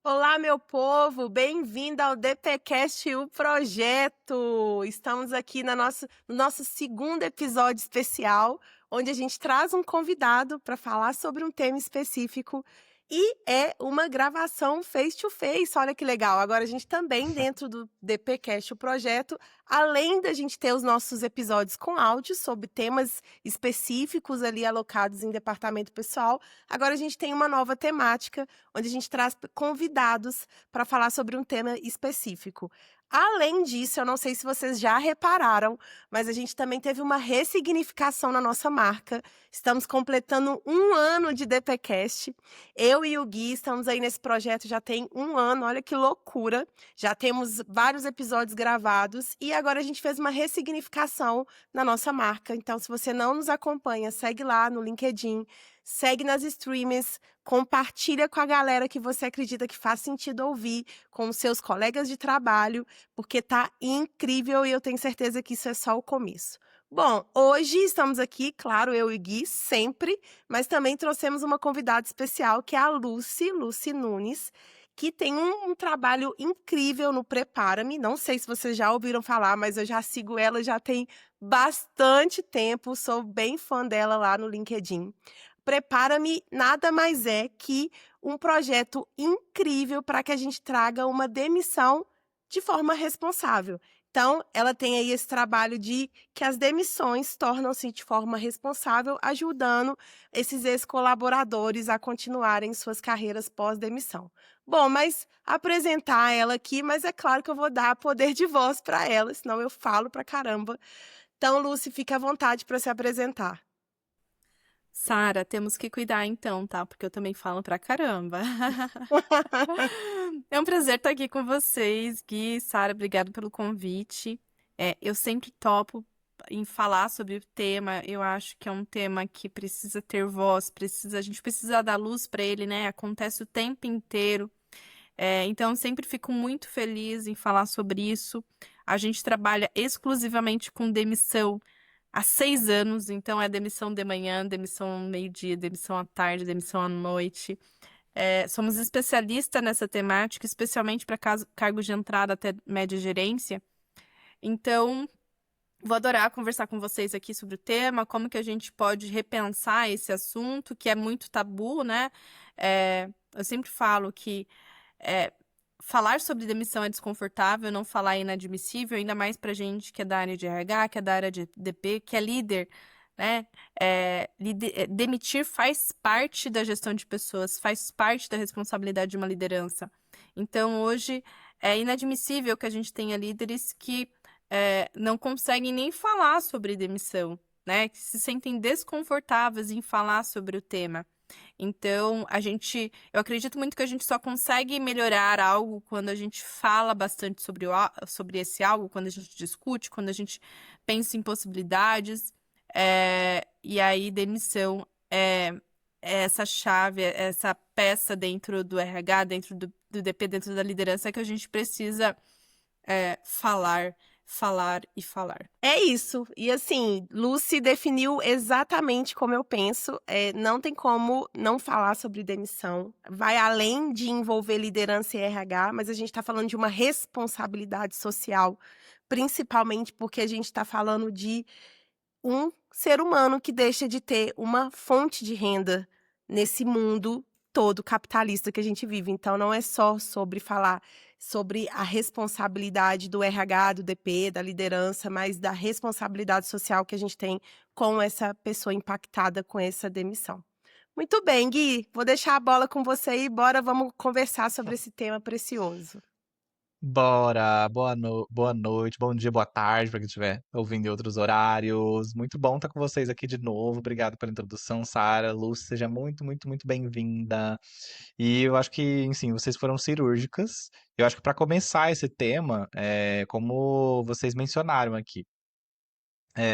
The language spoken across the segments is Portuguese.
Olá, meu povo! Bem-vindo ao DPCast, o projeto! Estamos aqui no nosso segundo episódio especial, onde a gente traz um convidado para falar sobre um tema específico e é uma gravação face-to-face. Olha que legal! Agora a gente também, dentro do DPCast, o projeto, além da gente ter os nossos episódios com áudio sobre temas específicos ali alocados em departamento pessoal, agora a gente tem uma nova temática onde a gente traz convidados para falar sobre um tema específico. Além disso, eu não sei se vocês já repararam, mas a gente também teve uma ressignificação na nossa marca. Estamos completando um ano de DPcast. Eu e o Gui estamos aí nesse projeto já tem um ano, olha que loucura. Já temos vários episódios gravados e agora a gente fez uma ressignificação na nossa marca. Então, se você não nos acompanha, segue lá no LinkedIn, segue nas streams, compartilha com a galera que você acredita que faz sentido ouvir, com os seus colegas de trabalho, porque tá incrível e eu tenho certeza que isso é só o começo. Bom, hoje estamos aqui, claro, eu e Gui, sempre, mas também trouxemos uma convidada especial, que é a Lucy Nunes, que tem um trabalho incrível no Prepara-me. Não sei se vocês já ouviram falar, mas eu já sigo ela já tem bastante tempo, sou bem fã dela lá no LinkedIn. Prepara-me nada mais é que um projeto incrível para que a gente traga uma demissão de forma responsável. Então, ela tem aí esse trabalho de que as demissões tornam-se de forma responsável, ajudando esses ex-colaboradores a continuarem suas carreiras pós-demissão. Bom, mas apresentar ela aqui, mas é claro que eu vou dar poder de voz para ela, senão eu falo pra caramba. Então, Lucy, fica à vontade para se apresentar. Sara, temos que cuidar então, tá? Porque eu também falo pra caramba. É um prazer estar aqui com vocês, Gui, Sara, obrigado pelo convite. Eu sempre topo em falar sobre o tema. Eu acho que é um tema que precisa ter voz, a gente precisa dar luz para ele, né? Acontece o tempo inteiro. Então, sempre fico muito feliz em falar sobre isso. A gente trabalha exclusivamente com demissão há 6 anos, então é demissão de manhã, demissão meio-dia, demissão à tarde, demissão à noite. Somos especialistas nessa temática, especialmente para cargos de entrada até média gerência. Então, vou adorar conversar com vocês aqui sobre o tema, como que a gente pode repensar esse assunto, que é muito tabu, né? Eu sempre falo que é, falar sobre demissão é desconfortável, não falar é inadmissível, ainda mais pra gente que é da área de RH, que é da área de DP, que é líder, né? Demitir faz parte da gestão de pessoas, faz parte da responsabilidade de uma liderança. Então, hoje, é inadmissível que a gente tenha líderes que não conseguem nem falar sobre demissão, né? Que se sentem desconfortáveis em falar sobre o tema. Então, eu acredito muito que a gente só consegue melhorar algo quando a gente fala bastante sobre esse algo, quando a gente discute, quando a gente pensa em possibilidades. E aí, demissão é essa chave, é essa peça dentro do RH, dentro do DP, dentro da liderança que a gente precisa falar, falar e falar. É isso. E assim, Lucy definiu exatamente como eu penso. Não tem como não falar sobre demissão. Vai além de envolver liderança e RH, mas a gente está falando de uma responsabilidade social, principalmente porque a gente está falando de um ser humano que deixa de ter uma fonte de renda nesse mundo todo capitalista que a gente vive. Então, não é só sobre falar sobre a responsabilidade do RH, do DP, da liderança, mas da responsabilidade social que a gente tem com essa pessoa impactada com essa demissão. Muito bem, Gui, vou deixar a bola com você e bora, vamos conversar sobre esse tema precioso. Bora! Boa noite, bom dia, boa tarde para quem estiver ouvindo em outros horários. Muito bom estar com vocês aqui de novo. Obrigado pela introdução, Sara. Lúcia, seja muito, muito, muito bem-vinda. E eu acho que, enfim, vocês foram cirúrgicas. Eu acho que para começar esse tema, como vocês mencionaram aqui,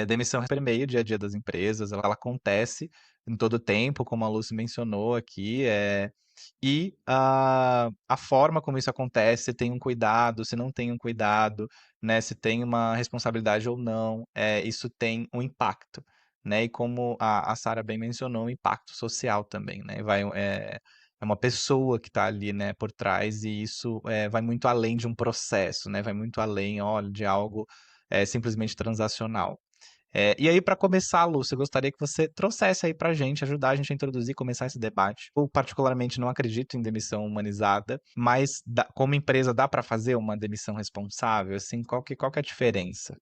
demissão permeia o dia a dia das empresas, ela acontece em todo o tempo, como a Lúcia mencionou aqui, e a forma como isso acontece, se tem um cuidado, se não tem um cuidado, né, se tem uma responsabilidade ou não, isso tem um impacto, né, e como a Sara bem mencionou, um impacto social também, né, é uma pessoa que está ali, né, por trás, e isso vai muito além de um processo, né? Vai muito além, olha, de algo simplesmente transacional. E aí, para começar, Lúcia, eu gostaria que você trouxesse aí para a gente, ajudar a gente a introduzir, começar esse debate. Eu, particularmente, não acredito em demissão humanizada, mas como empresa dá para fazer uma demissão responsável? Assim, qual que é a diferença?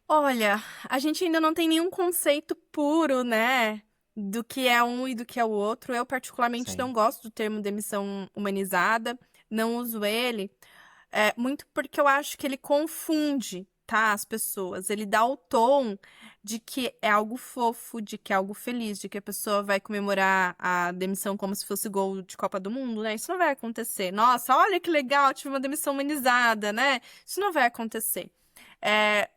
Olha, a gente ainda não tem nenhum conceito puro, né, do que é um e do que é o outro. Eu, particularmente, não Sim, gosto do termo demissão humanizada, não uso ele, muito porque eu acho que ele confunde, tá, as pessoas. Ele dá o tom de que é algo fofo, de que é algo feliz, de que a pessoa vai comemorar a demissão como se fosse gol de Copa do Mundo, né? Isso não vai acontecer. Nossa, olha que legal, tive uma demissão humanizada, né? Isso não vai acontecer. É,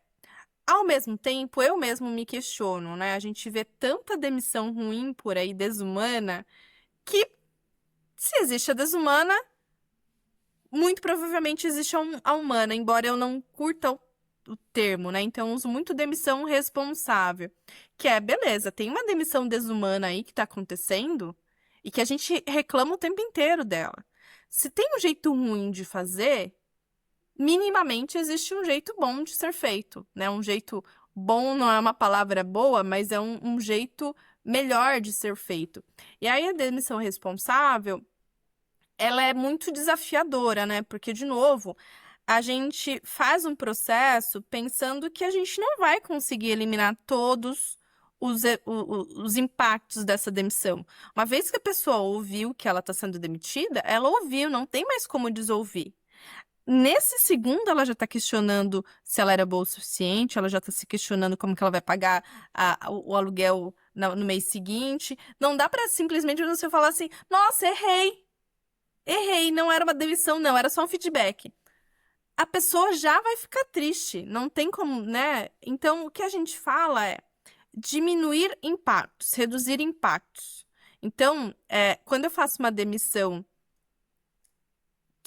Ao mesmo tempo, eu mesmo me questiono, né? A gente vê tanta demissão ruim por aí, desumana, que se existe a desumana, muito provavelmente existe a humana, embora eu não curta o termo, né? Então, eu uso muito demissão responsável, que é, beleza, tem uma demissão desumana aí que tá acontecendo e que a gente reclama o tempo inteiro dela. Se tem um jeito ruim de fazer, minimamente existe um jeito bom de ser feito, né? Um jeito bom não é uma palavra boa, mas é um jeito melhor de ser feito. E aí a demissão responsável, ela é muito desafiadora, né? Porque, de novo, a gente faz um processo pensando que a gente não vai conseguir eliminar todos os impactos dessa demissão. Uma vez que a pessoa ouviu que ela está sendo demitida, ela ouviu, não tem mais como desouvir. Nesse segundo, ela já está questionando se ela era boa o suficiente, ela já está se questionando como que ela vai pagar o aluguel no mês seguinte. Não dá para simplesmente você falar assim, nossa, errei, não era uma demissão, não, era só um feedback. A pessoa já vai ficar triste, não tem como, né? Então, o que a gente fala é diminuir impactos, reduzir impactos. Então, quando eu faço uma demissão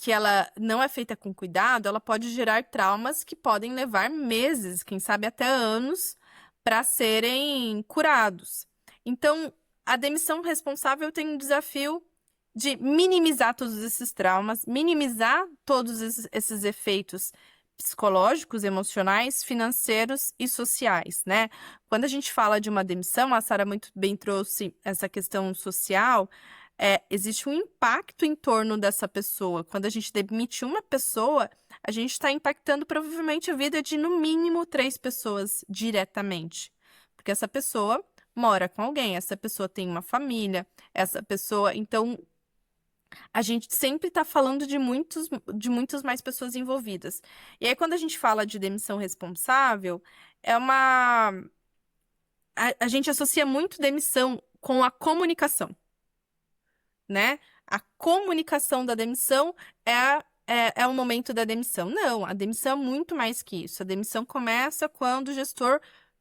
que ela não é feita com cuidado, ela pode gerar traumas que podem levar meses, quem sabe até anos, para serem curados. Então, a demissão responsável tem um desafio de minimizar todos esses traumas, minimizar todos esses efeitos psicológicos, emocionais, financeiros e sociais, né? Quando a gente fala de uma demissão, a Sara muito bem trouxe essa questão social, existe um impacto em torno dessa pessoa. Quando a gente demite uma pessoa, a gente está impactando provavelmente a vida de no mínimo 3 pessoas diretamente. Porque essa pessoa mora com alguém, essa pessoa tem uma família, essa pessoa. Então, a gente sempre está falando de muitas mais pessoas envolvidas. E aí, quando a gente fala de demissão responsável, é uma. A gente associa muito demissão com a comunicação, né? A comunicação da demissão é o momento da demissão. Não, a demissão é muito mais que isso. A demissão começa quando o gestor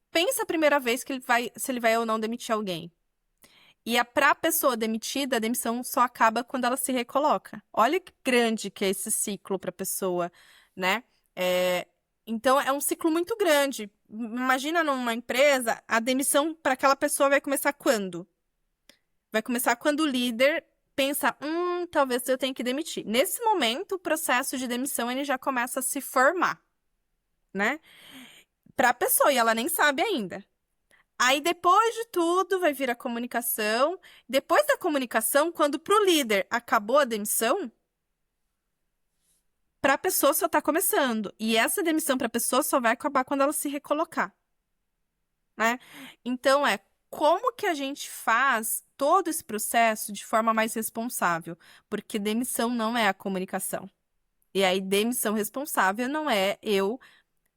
pensa a primeira vez se ele vai ou não demitir alguém. E para a pessoa demitida, a demissão só acaba quando ela se recoloca. Olha que grande que é esse ciclo para a pessoa, né? Então, é um ciclo muito grande. Imagina numa empresa, a demissão para aquela pessoa vai começar quando? Vai começar quando o líder pensa, talvez eu tenha que demitir. Nesse momento, o processo de demissão ele já começa a se formar, né? Para a pessoa, e ela nem sabe ainda. Aí, depois de tudo, vai vir a comunicação. Depois da comunicação, quando para o líder acabou a demissão, para a pessoa só está começando. E essa demissão para a pessoa só vai acabar quando ela se recolocar, né? Então, como que a gente faz todo esse processo de forma mais responsável? Porque demissão não é a comunicação. E aí, demissão responsável não é eu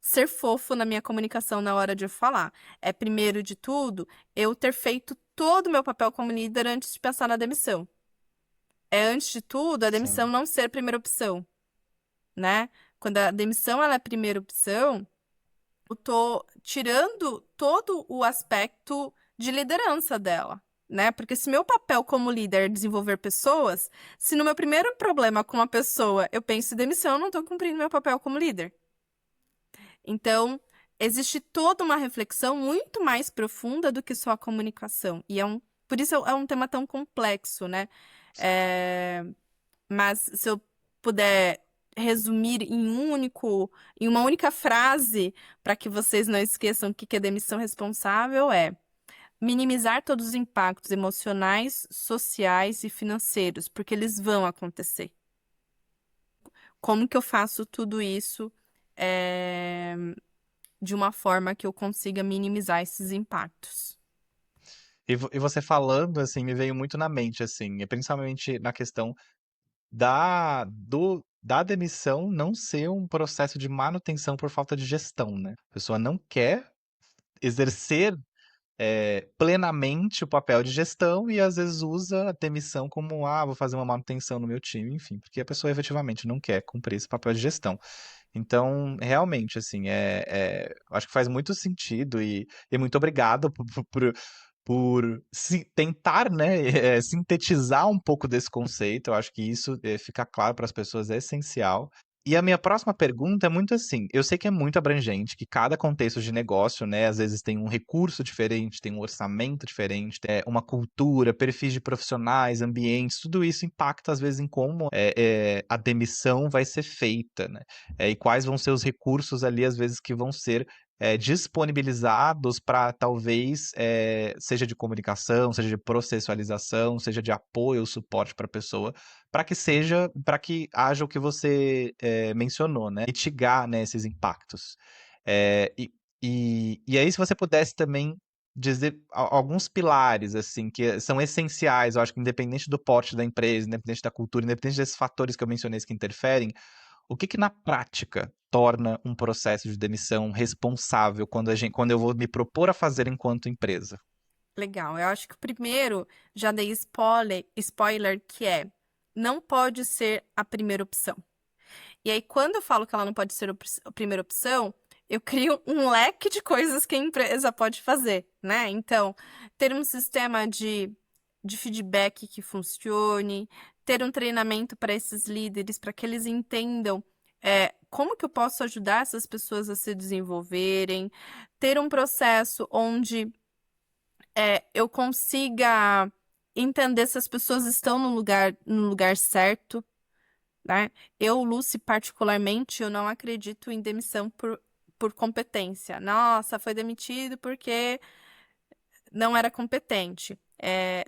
ser fofo na minha comunicação na hora de eu falar. É, primeiro de tudo, eu ter feito todo o meu papel como líder antes de pensar na demissão. É, antes de tudo, a demissão sim. não ser a primeira opção, né? Quando a demissão ela é a primeira opção, eu tô tirando todo o aspecto de liderança dela, né? Porque se meu papel como líder é desenvolver pessoas, se no meu primeiro problema com uma pessoa eu penso em demissão, eu não tô cumprindo meu papel como líder. Então, existe toda uma reflexão muito mais profunda do que só a comunicação. E é um Por isso é um tema tão complexo, né? É, mas se eu puder resumir em uma única frase, para que vocês não esqueçam o que é demissão responsável, é minimizar todos os impactos emocionais, sociais e financeiros, porque eles vão acontecer. Como que eu faço tudo isso de uma forma que eu consiga minimizar esses impactos? E você falando, assim, me veio muito na mente, assim, principalmente na questão da demissão não ser um processo de manutenção por falta de gestão, né? A pessoa não quer exercer plenamente o papel de gestão e às vezes usa a demissão como, vou fazer uma manutenção no meu time, enfim, porque a pessoa efetivamente não quer cumprir esse papel de gestão. Então, realmente, assim, acho que faz muito sentido e muito obrigado por tentar, né, sintetizar um pouco desse conceito. Eu acho que isso fica claro para as pessoas é essencial. E a minha próxima pergunta é muito assim, eu sei que é muito abrangente, que cada contexto de negócio, né, às vezes tem um recurso diferente, tem um orçamento diferente, uma cultura, perfis de profissionais, ambientes, tudo isso impacta às vezes em como a demissão vai ser feita, né? E quais vão ser os recursos ali, às vezes, que vão ser disponibilizados para talvez, seja de comunicação, seja de processualização, seja de apoio ou suporte para a pessoa, para que haja o que você mencionou, né? Mitigar, né, esses impactos. É, e aí, se você pudesse também dizer alguns pilares, assim, que são essenciais, eu acho que independente do porte da empresa, independente da cultura, independente desses fatores que eu mencionei que interferem, o que na prática torna um processo de demissão responsável quando eu vou me propor a fazer enquanto empresa? Legal, eu acho que o primeiro, já dei spoiler, que não pode ser a primeira opção. E aí, quando eu falo que ela não pode ser a primeira opção, eu crio um leque de coisas que a empresa pode fazer, né? Então, ter um sistema de feedback que funcione, ter um treinamento para esses líderes, para que eles entendam como que eu posso ajudar essas pessoas a se desenvolverem, ter um processo onde eu consiga entender se as pessoas estão no lugar certo, né? Eu, Lucy, particularmente, eu não acredito em demissão por competência. Nossa, foi demitido porque não era competente.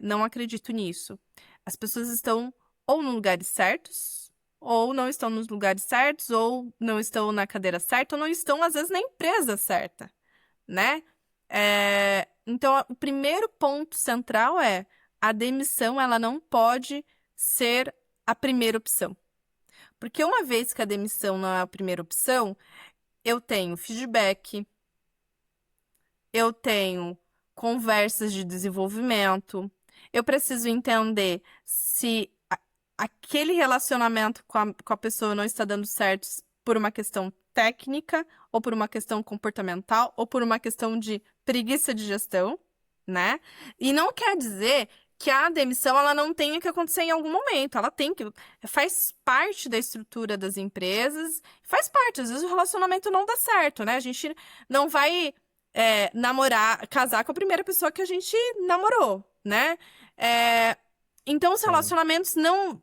Não acredito nisso. As pessoas estão ou nos lugares certos, ou não estão nos lugares certos, ou não estão na cadeira certa, ou não estão, às vezes, na empresa certa, né? Então, o primeiro ponto central é a demissão, ela não pode ser a primeira opção. Porque uma vez que a demissão não é a primeira opção, eu tenho feedback, eu tenho conversas de desenvolvimento, eu preciso entender se aquele relacionamento com a pessoa não está dando certo por uma questão técnica, ou por uma questão comportamental, ou por uma questão de preguiça de gestão, né? E não quer dizer que a demissão ela não tenha que acontecer em algum momento. Ela tem que. Faz parte da estrutura das empresas, faz parte. Às vezes o relacionamento não dá certo, né? A gente não vai namorar, casar com a primeira pessoa que a gente namorou, né? Então, os Sim. relacionamentos não.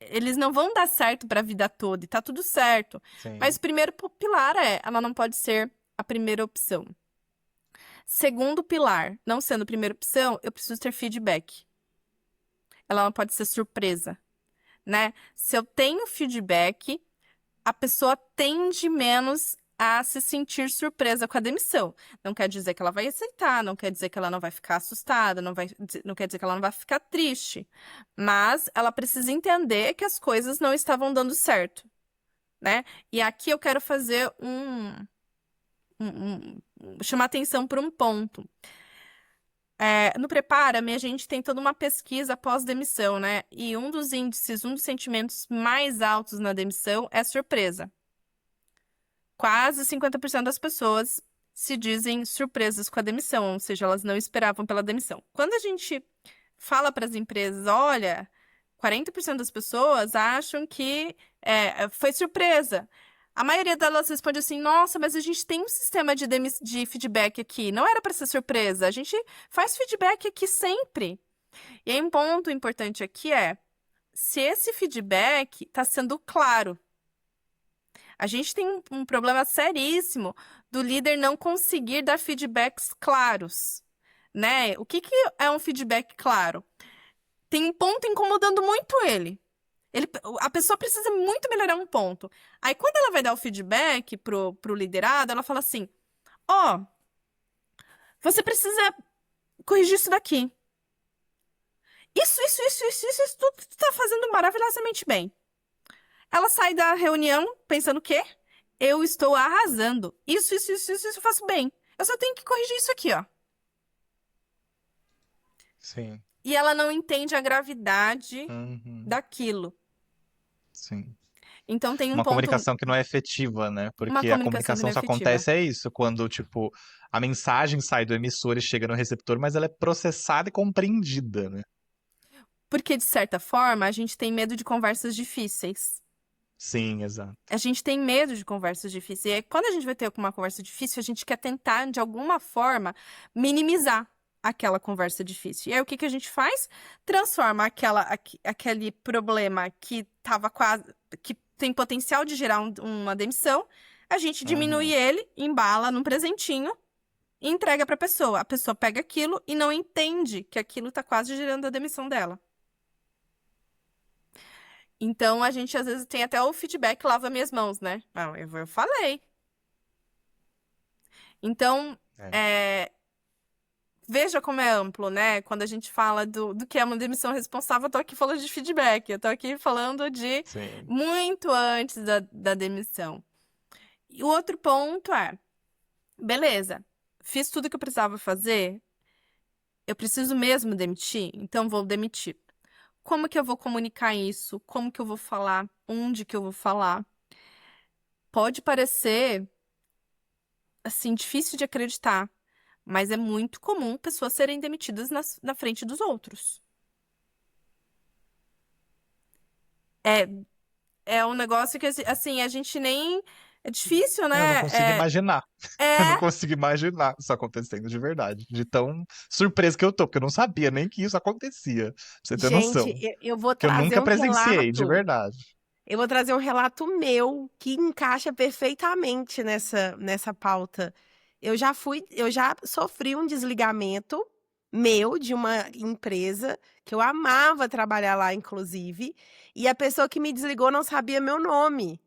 Eles não vão dar certo para a vida toda, e tá tudo certo. Sim. Mas o primeiro pilar ela não pode ser a primeira opção. Segundo pilar, não sendo a primeira opção, eu preciso ter feedback. Ela não pode ser surpresa, né? Se eu tenho feedback, a pessoa tende menos a se sentir surpresa com a demissão. Não quer dizer que ela vai aceitar, não quer dizer que ela não vai ficar assustada, não quer dizer que ela não vai ficar triste. Mas ela precisa entender que as coisas não estavam dando certo, né? E aqui eu quero fazer chamar atenção para um ponto. No Prepara-me, a gente tem toda uma pesquisa pós-demissão, né? E um dos índices, um dos sentimentos mais altos na demissão é surpresa. Quase 50% das pessoas se dizem surpresas com a demissão, ou seja, elas não esperavam pela demissão. Quando a gente fala para as empresas, olha, 40% das pessoas acham que foi surpresa. A maioria delas responde assim: nossa, mas a gente tem um sistema de feedback aqui. Não era para ser surpresa. A gente faz feedback aqui sempre. E aí, um ponto importante aqui é se esse feedback está sendo claro. A gente tem um problema seríssimo do líder não conseguir dar feedbacks claros, né? O que é um feedback claro? Tem um ponto incomodando muito ele. A pessoa precisa muito melhorar um ponto. Aí, quando ela vai dar o feedback pro liderado, ela fala assim: ó, você precisa corrigir isso daqui. Isso, tudo tu tá fazendo maravilhosamente bem. Ela sai da reunião pensando o quê? Eu estou arrasando. Isso eu faço bem. Eu só tenho que corrigir isso aqui, ó. Sim. E ela não entende a gravidade Uhum. daquilo. Sim. Então tem um Uma ponto, comunicação que não é efetiva, né? uma Porque a comunicação que não comunicação é só efetiva. acontece é isso, quando, tipo, a mensagem sai do emissor e chega no receptor, mas ela é processada e compreendida, né? Porque, de certa forma, a gente tem medo de conversas difíceis. Sim, exato. A gente tem medo de conversas difíceis. E aí, quando a gente vai ter uma conversa difícil, a gente quer tentar, de alguma forma, minimizar aquela conversa difícil. E aí, o que que a gente faz? Transforma aquele problema que tava quase, que tem potencial de gerar uma demissão, a gente diminui Uhum. ele, embala num presentinho e entrega para a pessoa. A pessoa pega aquilo e não entende que aquilo tá quase gerando a demissão dela. Então, a gente às vezes tem até o feedback lava minhas mãos, né? Não, eu falei. Então, É. é, veja como é amplo, né? Quando a gente fala do que é uma demissão responsável, eu tô aqui falando de feedback, eu tô aqui falando de Sim. muito antes da demissão. E o outro ponto é, beleza, fiz tudo que eu precisava fazer, eu preciso mesmo demitir, então vou demitir. Como que eu vou comunicar isso? Como que eu vou falar? Onde que eu vou falar? Pode parecer, assim, difícil de acreditar, mas é muito comum pessoas serem demitidas na frente dos outros. É, é um negócio que, assim, a gente nem. É difícil, Eu não né? consigo imaginar. Eu não É, consigo imaginar isso acontecendo de verdade. De tão surpreso que eu tô, porque eu não sabia nem que isso acontecia. Pra você ter Gente, noção. eu vou Que eu trazer nunca um presenciei, de relato. verdade. Eu vou trazer um relato meu que encaixa perfeitamente nessa pauta. Eu já sofri um desligamento meu de uma empresa que eu amava trabalhar lá, inclusive, e a pessoa que me desligou não sabia meu nome.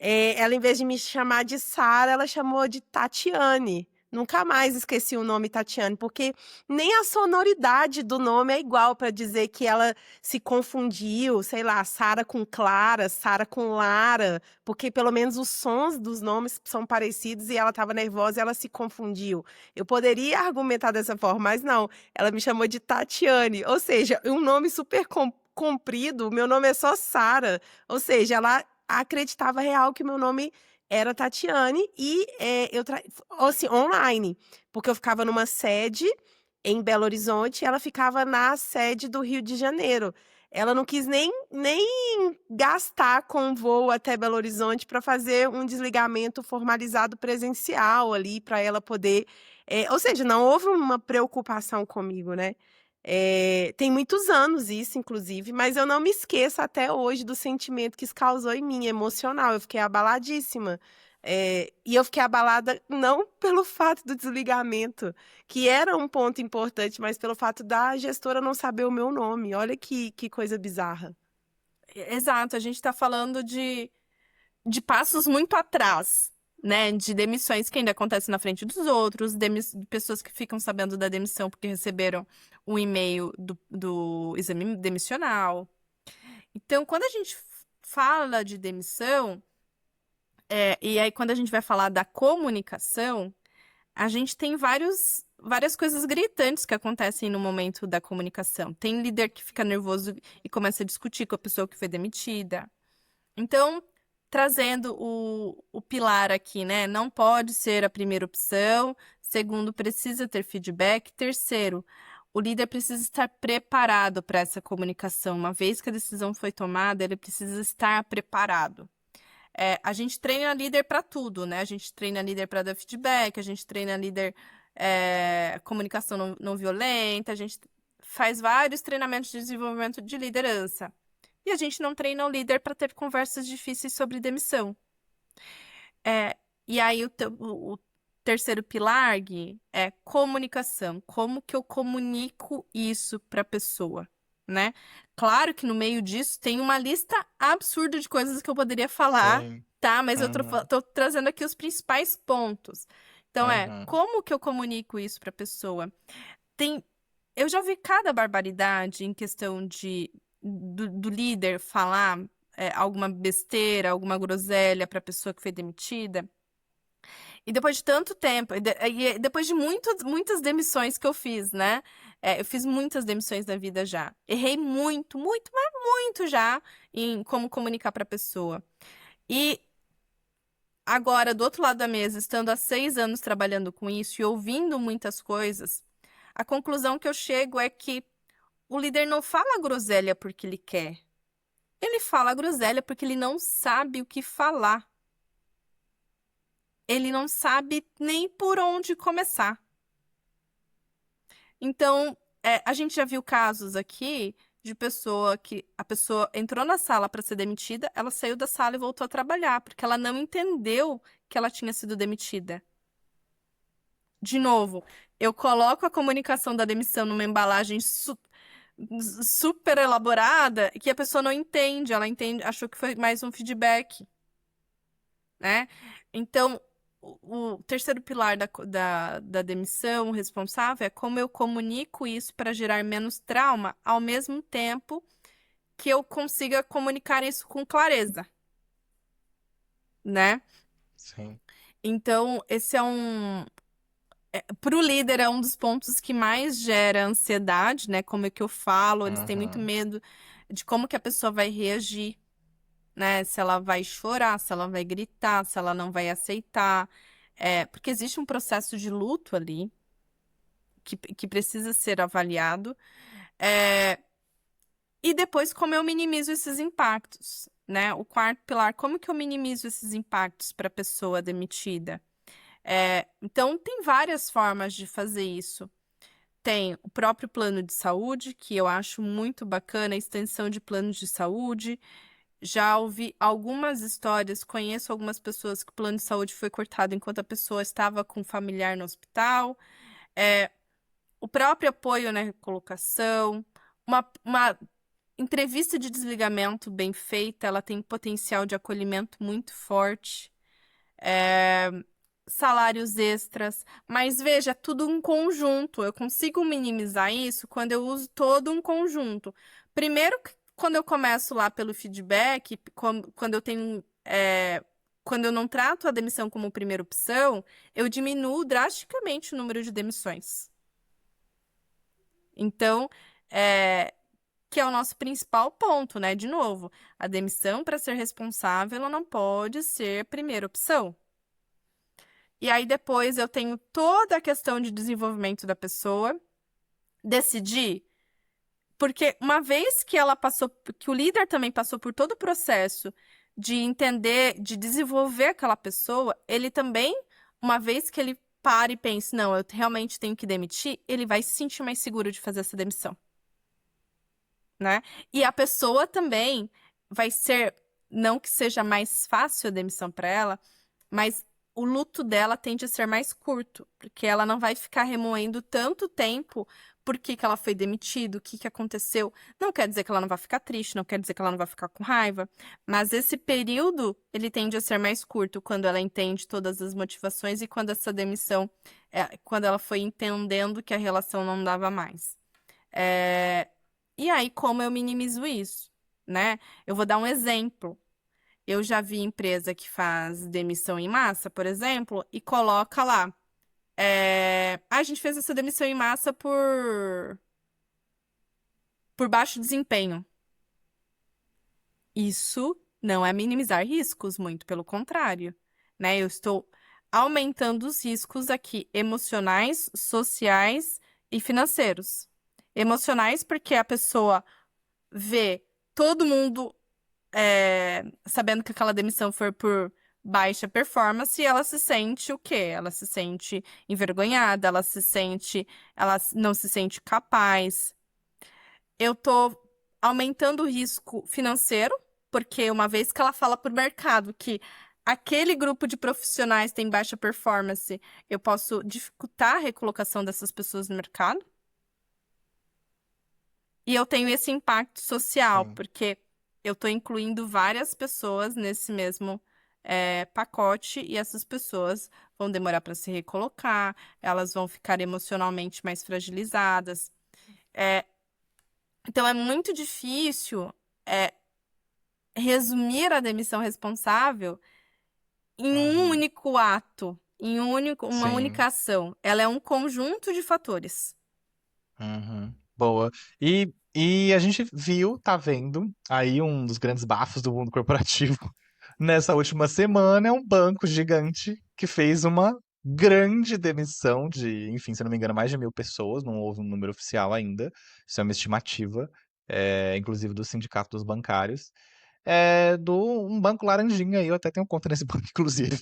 Ela, em vez de me chamar de Sara, ela chamou de Tatiane. Nunca mais esqueci o nome Tatiane, porque nem a sonoridade do nome é igual para dizer que ela se confundiu, sei lá, Sara com Clara, Sara com Lara, porque pelo menos os sons dos nomes são parecidos e ela estava nervosa e ela se confundiu. Eu poderia argumentar dessa forma, mas não. Ela me chamou de Tatiane, ou seja, um nome super comprido, meu nome é só Sara. Ou seja, ela acreditava real que meu nome era Tatiane e assim, online, porque eu ficava numa sede em Belo Horizonte e ela ficava na sede do Rio de Janeiro. Ela não quis nem gastar com voo até Belo Horizonte para fazer um desligamento formalizado presencial ali para ela poder. Ou seja, não houve uma preocupação comigo, né? Tem muitos anos isso, inclusive, mas eu não me esqueço até hoje do sentimento que isso causou em mim, emocional. Eu fiquei abaladíssima. E eu fiquei abalada não pelo fato do desligamento, que era um ponto importante, mas pelo fato da gestora não saber o meu nome. Olha que coisa bizarra. exato, a gente está falando de passos muito atrás, né? De demissões que ainda acontecem na frente dos outros, de pessoas que ficam sabendo da demissão porque receberam um e-mail do exame demissional. Então, quando a gente fala de demissão, e aí quando a gente vai falar da comunicação, a gente tem várias coisas gritantes que acontecem no momento da comunicação. Tem líder que fica nervoso e começa a discutir com a pessoa que foi demitida. Então, trazendo o pilar aqui, né? Não pode ser a primeira opção. Segundo, precisa ter feedback. Terceiro, o líder precisa estar preparado para essa comunicação. Uma vez que a decisão foi tomada, ele precisa estar preparado. A gente treina líder para tudo, né? A gente treina líder para dar feedback, a gente treina líder comunicação não violenta, a gente faz vários treinamentos de desenvolvimento de liderança. E a gente não treina o líder para ter conversas difíceis sobre demissão. E aí o terceiro pilar, Gui, é comunicação. Como que eu comunico isso para a pessoa, né? Claro que no meio disso tem uma lista absurda de coisas que eu poderia falar, Sim. tá? Mas eu Uhum. tô trazendo aqui os principais pontos. Então, Uhum. como que eu comunico isso para a pessoa? Eu já ouvi cada barbaridade em questão do líder falar alguma besteira, alguma groselha para a pessoa que foi demitida. E depois de tanto tempo, e depois de muitas demissões que eu fiz, né? Eu fiz muitas demissões na vida já. Errei muito, muito, mas muito já em como comunicar para a pessoa. E agora, do outro lado da mesa, estando há 6 anos trabalhando com isso e ouvindo muitas coisas, a conclusão que eu chego é que o líder não fala groselha porque ele quer. Ele fala groselha porque ele não sabe o que falar. Ele não sabe nem por onde começar. Então, a gente já viu casos aqui de pessoa que a pessoa entrou na sala para ser demitida, ela saiu da sala e voltou a trabalhar, porque ela não entendeu que ela tinha sido demitida. De novo, eu coloco a comunicação da demissão numa embalagem super elaborada que a pessoa não entende, ela entende, achou que foi mais um feedback, né? Então, o terceiro pilar da demissão responsável é como eu comunico isso para gerar menos trauma, ao mesmo tempo que eu consiga comunicar isso com clareza, né? Sim. Então, esse para o líder é um dos pontos que mais gera ansiedade, né? Como é que eu falo, eles têm muito Uhum. medo de como que a pessoa vai reagir, né? Se ela vai chorar, se ela vai gritar, se ela não vai aceitar. Porque existe um processo de luto ali que precisa ser avaliado. É, e depois, como eu minimizo esses impactos, né? O quarto pilar, como que eu minimizo esses impactos para a pessoa demitida? Então, tem várias formas de fazer isso. Tem o próprio plano de saúde, que eu acho muito bacana, a extensão de planos de saúde. Já ouvi algumas histórias, conheço algumas pessoas que o plano de saúde foi cortado enquanto a pessoa estava com um familiar no hospital. O próprio apoio na recolocação, uma entrevista de desligamento bem feita, ela tem potencial de acolhimento muito forte. Salários extras, mas veja, tudo um conjunto. Eu consigo minimizar isso quando eu uso todo um conjunto. Primeiro, quando eu começo lá pelo feedback, quando eu tenho, quando eu não trato a demissão como primeira opção, eu diminuo drasticamente o número de demissões. Então, que é o nosso principal ponto, né? De novo, a demissão para ser responsável, ela não pode ser primeira opção. E aí depois eu tenho toda a questão de desenvolvimento da pessoa, decidir, porque uma vez que ela passou, que o líder também passou por todo o processo de entender, de desenvolver aquela pessoa, ele também, uma vez que ele para e pensa, não, eu realmente tenho que demitir, ele vai se sentir mais seguro de fazer essa demissão, né? E a pessoa também vai ser, não que seja mais fácil a demissão para ela, mas o luto dela tende a ser mais curto, porque ela não vai ficar remoendo tanto tempo por que que ela foi demitida, o que que aconteceu. Não quer dizer que ela não vai ficar triste, não quer dizer que ela não vai ficar com raiva, mas esse período, ele tende a ser mais curto quando ela entende todas as motivações e quando essa demissão, quando ela foi entendendo que a relação não dava mais. E aí, como eu minimizo isso, né? Eu vou dar um exemplo. Eu já vi empresa que faz demissão em massa, por exemplo, e coloca lá. A gente fez essa demissão em massa por baixo desempenho. Isso não é minimizar riscos, muito pelo contrário, né? Eu estou aumentando os riscos aqui emocionais, sociais e financeiros. Emocionais, porque a pessoa vê todo mundo sabendo que aquela demissão foi por baixa performance, e ela se sente o quê? Ela se sente envergonhada, ela não se sente capaz. Eu tô aumentando o risco financeiro, porque uma vez que ela fala para o mercado que aquele grupo de profissionais tem baixa performance, eu posso dificultar a recolocação dessas pessoas no mercado. E eu tenho esse impacto social, Sim. porque eu estou incluindo várias pessoas nesse mesmo pacote, e essas pessoas vão demorar para se recolocar, elas vão ficar emocionalmente mais fragilizadas. É, então é muito difícil resumir a demissão responsável em um Uhum. único ato, uma Sim. única ação. Ela é um conjunto de fatores. Uhum. Boa. E a gente viu, tá vendo, aí um dos grandes bafos do mundo corporativo nessa última semana é um banco gigante que fez uma grande demissão de, enfim, se eu não me engano, mais de 1.000 pessoas, não houve um número oficial ainda, isso é uma estimativa, inclusive do Sindicato dos Bancários, um banco laranjinha aí, eu até tenho conta nesse banco, inclusive.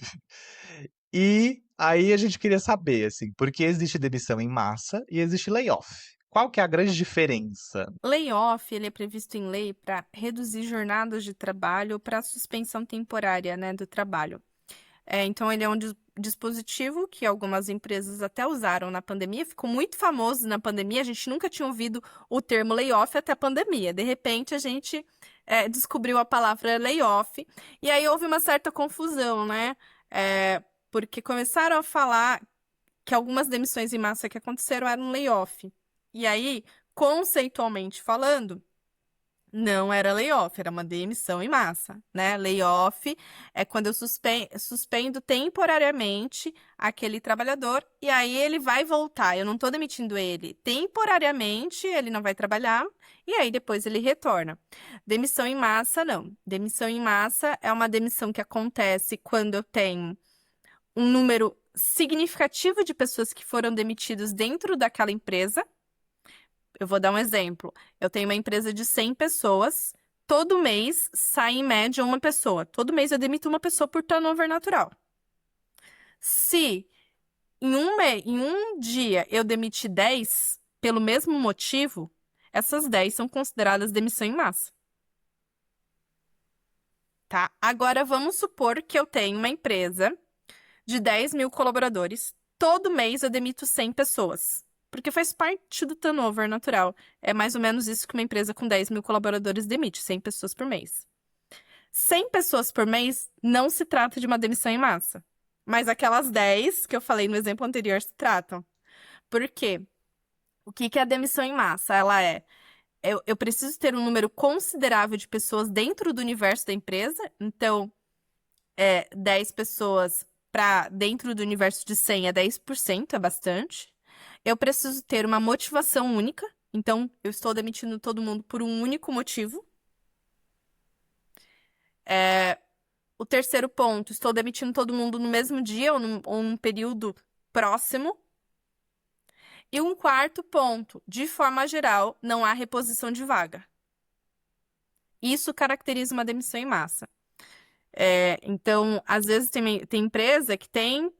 E aí a gente queria saber, assim, por que existe demissão em massa e existe layoff? Qual que é a grande diferença? Layoff, ele é previsto em lei para reduzir jornadas de trabalho para suspensão temporária, né, do trabalho. Então, ele é um dispositivo que algumas empresas até usaram na pandemia, ficou muito famoso na pandemia. A gente nunca tinha ouvido o termo layoff até a pandemia. De repente, a gente descobriu a palavra layoff, e aí houve uma certa confusão, né? Porque começaram a falar que algumas demissões em massa que aconteceram eram layoff. E aí, conceitualmente falando, não era layoff, era uma demissão em massa, né? Layoff é quando eu suspendo temporariamente aquele trabalhador, e aí ele vai voltar. Eu não estou demitindo ele temporariamente, ele não vai trabalhar, e aí depois ele retorna. Demissão em massa, não. Demissão em massa é uma demissão que acontece quando eu tenho um número significativo de pessoas que foram demitidas dentro daquela empresa. Eu vou dar um exemplo. Eu tenho uma empresa de 100 pessoas. Todo mês sai em média uma pessoa. Todo mês eu demito uma pessoa por turnover natural. Se em um dia eu demitir 10 pelo mesmo motivo, essas 10 são consideradas demissão em massa, tá? Agora vamos supor que eu tenho uma empresa de 10.000 colaboradores. Todo mês eu demito 100 pessoas, porque faz parte do turnover natural. É mais ou menos isso que uma empresa com 10.000 colaboradores demite, 100 pessoas por mês. 100 pessoas por mês não se trata de uma demissão em massa, mas aquelas 10 que eu falei no exemplo anterior se tratam. Por quê? O que que é a demissão em massa? Eu preciso ter um número considerável de pessoas dentro do universo da empresa, então 10 pessoas para dentro do universo de 100 é 10%, é bastante. Eu preciso ter uma motivação única, então eu estou demitindo todo mundo por um único motivo. O terceiro ponto, estou demitindo todo mundo no mesmo dia ou num período próximo. E um quarto ponto, de forma geral, não há reposição de vaga. Isso caracteriza uma demissão em massa. Então, às vezes tem empresa que tem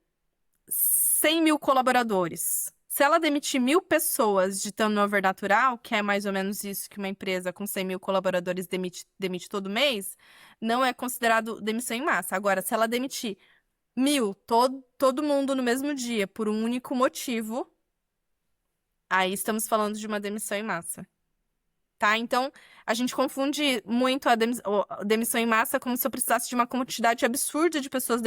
100.000 colaboradores. Se ela demitir 1.000 pessoas de turnover natural, que é mais ou menos isso que uma empresa com 100.000 colaboradores demite todo mês, não é considerado demissão em massa. Agora, se ela demitir 1.000, todo mundo no mesmo dia, por um único motivo, aí estamos falando de uma demissão em massa. Tá? Então, a gente confunde muito a demissão em massa como se eu precisasse de uma quantidade absurda de pessoas